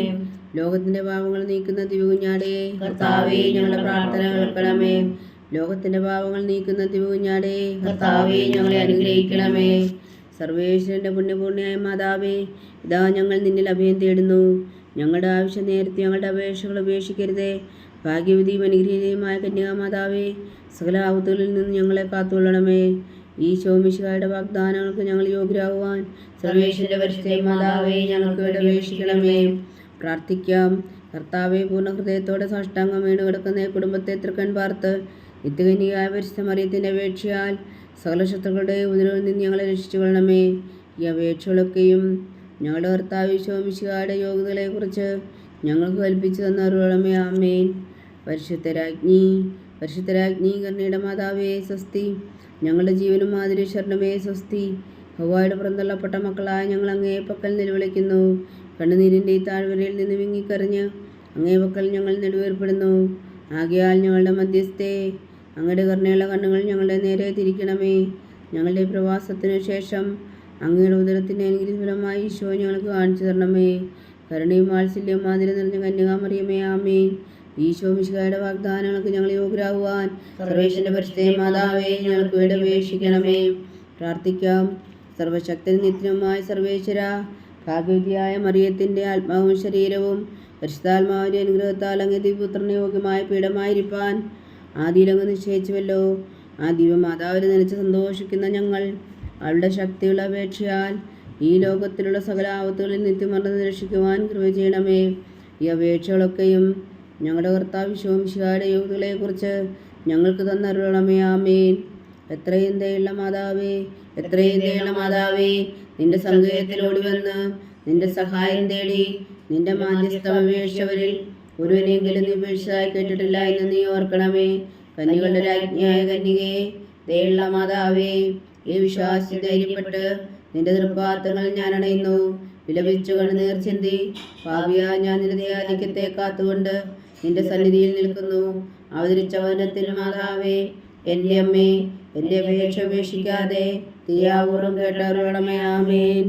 ലോകത്തിന്റെ പാവങ്ങൾ നീക്കുന്ന ദിവ്യകുഞ്ഞാടേ, കർത്താവേ ഞങ്ങളുടെ പ്രാർത്ഥന കേൾക്കണമേ. ലോകത്തിന്റെ പാവങ്ങൾ നീക്കുന്ന ദിവ്യകുഞ്ഞാടേ, കർത്താവേ ഞങ്ങളെ അനുഗ്രഹിക്കണമേ. സർവേശ്വരന്റെ പുണ്യപൂർണ്ണയായ മാതാവേ, ഇതാ ഞങ്ങൾ നിന്നിൽ അഭയം തേടുന്നു. ഞങ്ങളുടെ ആവശ്യം നേരത്തെ ഞങ്ങളുടെ അപേക്ഷകൾ ഉപേക്ഷിക്കരുതേ. ഭാഗ്യവതിയും അനുഗ്രഹീതയുമായ കന്യകാമാതാവേ, സകല ആപത്തുകളിൽ നിന്ന് ഞങ്ങളെ കാത്തുകൊള്ളണമേ. ഈ ശോമിശിഹായുടെ വാഗ്ദാനങ്ങൾക്ക് ഞങ്ങൾ യോഗ്യരാകുവാൻ സർവേശ്വരന്റെ പരിശുദ്ധ മാതാവേ ഞങ്ങൾക്ക് വേണ്ടി അപേക്ഷിക്കണമേ. പ്രാർത്ഥിക്കാം. കർത്താവെ, പൂർണ്ണ ഹൃദയത്തോടെ സാഷ്ടാംഗം വീണ് കിടക്കുന്ന ഈ കുടുംബത്തെ തൃക്കൺ പാർത്ത് നിത്യകന്യകയായ പരിശുദ്ധ മറിയത്തിൻ്റെ അപേക്ഷയാൽ സകല ശത്രുക്കളുടെ ഉപദ്രവത്തിൽ നിന്ന് ഞങ്ങളെ രക്ഷിച്ചു കൊള്ളണമേ. ഈ അപേക്ഷകളൊക്കെയും ഞങ്ങളുടെ കർത്താവ് ശോമിശിഹായുടെ യോഗ്യതകളെക്കുറിച്ച് ഞങ്ങൾക്ക് കൽപ്പിച്ചു തന്നറിയണമേ. ആമേൻ. പരിശുദ്ധരാജ്ഞി, പരിശുദ്ധരാജ്ഞി, കരുണയുടെ മാതാവേ സ്വസ്തി. ഞങ്ങളുടെ ജീവനും മാതിരി ശരണമേ സ്വസ്തി. ഹവ്വായുടെ പുറന്തള്ളപ്പെട്ട മക്കളായ ഞങ്ങൾ അങ്ങേ പക്കൽ നിലവിളിക്കുന്നു. കണ്ണുനീരിൻ്റെ ഈ താഴ്വരയിൽ നിന്ന് വിങ്ങിക്കറിഞ്ഞ് അങ്ങേ പക്കൽ ഞങ്ങൾ നെടുവേർപ്പെടുന്നു. ആകയാൽ ഞങ്ങളുടെ മധ്യസ്ഥേ, അങ്ങയുടെ കരുണയുള്ള കണ്ണുകൾ ഞങ്ങളുടെ നേരെ തിരിക്കണമേ. ഞങ്ങളുടെ പ്രവാസത്തിനു ശേഷം അങ്ങയുടെ ഉദരത്തിൻ്റെ അനുഗ്രഹഫലമായി ഈശോ ഞങ്ങൾക്ക് കാണിച്ചു തരണമേ. കരുണയും വാത്സല്യവും മാതിരി നിറഞ്ഞ കന്യകാമറിയമേ, ആമേൻ. ഈശോ മിശിഹായുടെ വാഗ്ദാനങ്ങൾക്ക് ഞങ്ങൾ യോഗ്യരാകുവാൻ സർവേശ്വരന്റെ പരിശുദ്ധ മാതാവേ ഞങ്ങൾക്ക് വേണ്ടി അപേക്ഷിക്കണമേ. പ്രാർത്ഥിക്കാം. സർവശക്തനും നിത്യനുമായ സർവേശ്വര, ഭാഗ്യവതിയായ മറിയത്തിൻ്റെ ആത്മാവും ശരീരവും പരിശുദ്ധാത്മാവിൻ്റെ അനുഗ്രഹത്താൽ അങ്ങേ ദിവ്യപുത്രന് യോഗ്യമായ പീഠമായിരിക്കാൻ ആദിയിലങ്ങ് നിശ്ചയിച്ചുവല്ലോ. ആ ദിവ്യമാതാവിനെ നനച്ച് സന്തോഷിക്കുന്ന ഞങ്ങൾ അവളുടെ ശക്തിയുള്ള അപേക്ഷയാൽ ഈ ലോകത്തിലുള്ള സകല ആപത്തുകളിൽ നിത്യമർന്ന് രക്ഷിക്കുവാൻ കൃപ ചെയ്യണമേ. ഈ അപേക്ഷകളൊക്കെയും ഞങ്ങളുടെ കർത്താവ് ശോമിശിഹായുടെ യോഗ്യതകളെക്കുറിച്ച് ഞങ്ങൾക്ക് തന്നരുളണമേ. ആമേൻ. എത്രയും ദയുള്ള മാതാവേ, എത്രയും ദയുള്ള മാതാവേ, നിന്റെ സങ്കേതത്തിലോടി വന്ന് നിന്റെ സഹായം തേടി നിന്റെ മാധ്യസ്ഥം അപേക്ഷിച്ചവരിൽ ഒരുവനെങ്കിലും നീ ഉപേക്ഷിച്ചതായി കേട്ടിട്ടില്ല എന്ന് നീ ഓർക്കണമേ. കന്യകളുടെ രാജ്ഞിയായ കന്യകയെ, ദയുള്ള മാതാവേ, ഈ വിശ്വാസി ധൈര്യപ്പെട്ട് നിന്റെ തൃപ്പാദങ്ങൾ ഞാൻ അണയുന്നു. വിലപിച്ചു കണ്ണുനീർ ചിന്തി പാപിയാ ഞാൻ നിന്റെ ദയാധിക്യത്തെ കാത്തുകൊണ്ട് നിന്റെ സന്നിധിയിൽ നിൽക്കുന്നു. അവതരിച്ച വചനത്തിൽ മാതാവേ, എൻ്റെ അമ്മേ, എൻ്റെ അപേക്ഷ ഉപേക്ഷിക്കാതെ തിയാപൂർവം കേട്ടറിയണമേ. ആമേൻ.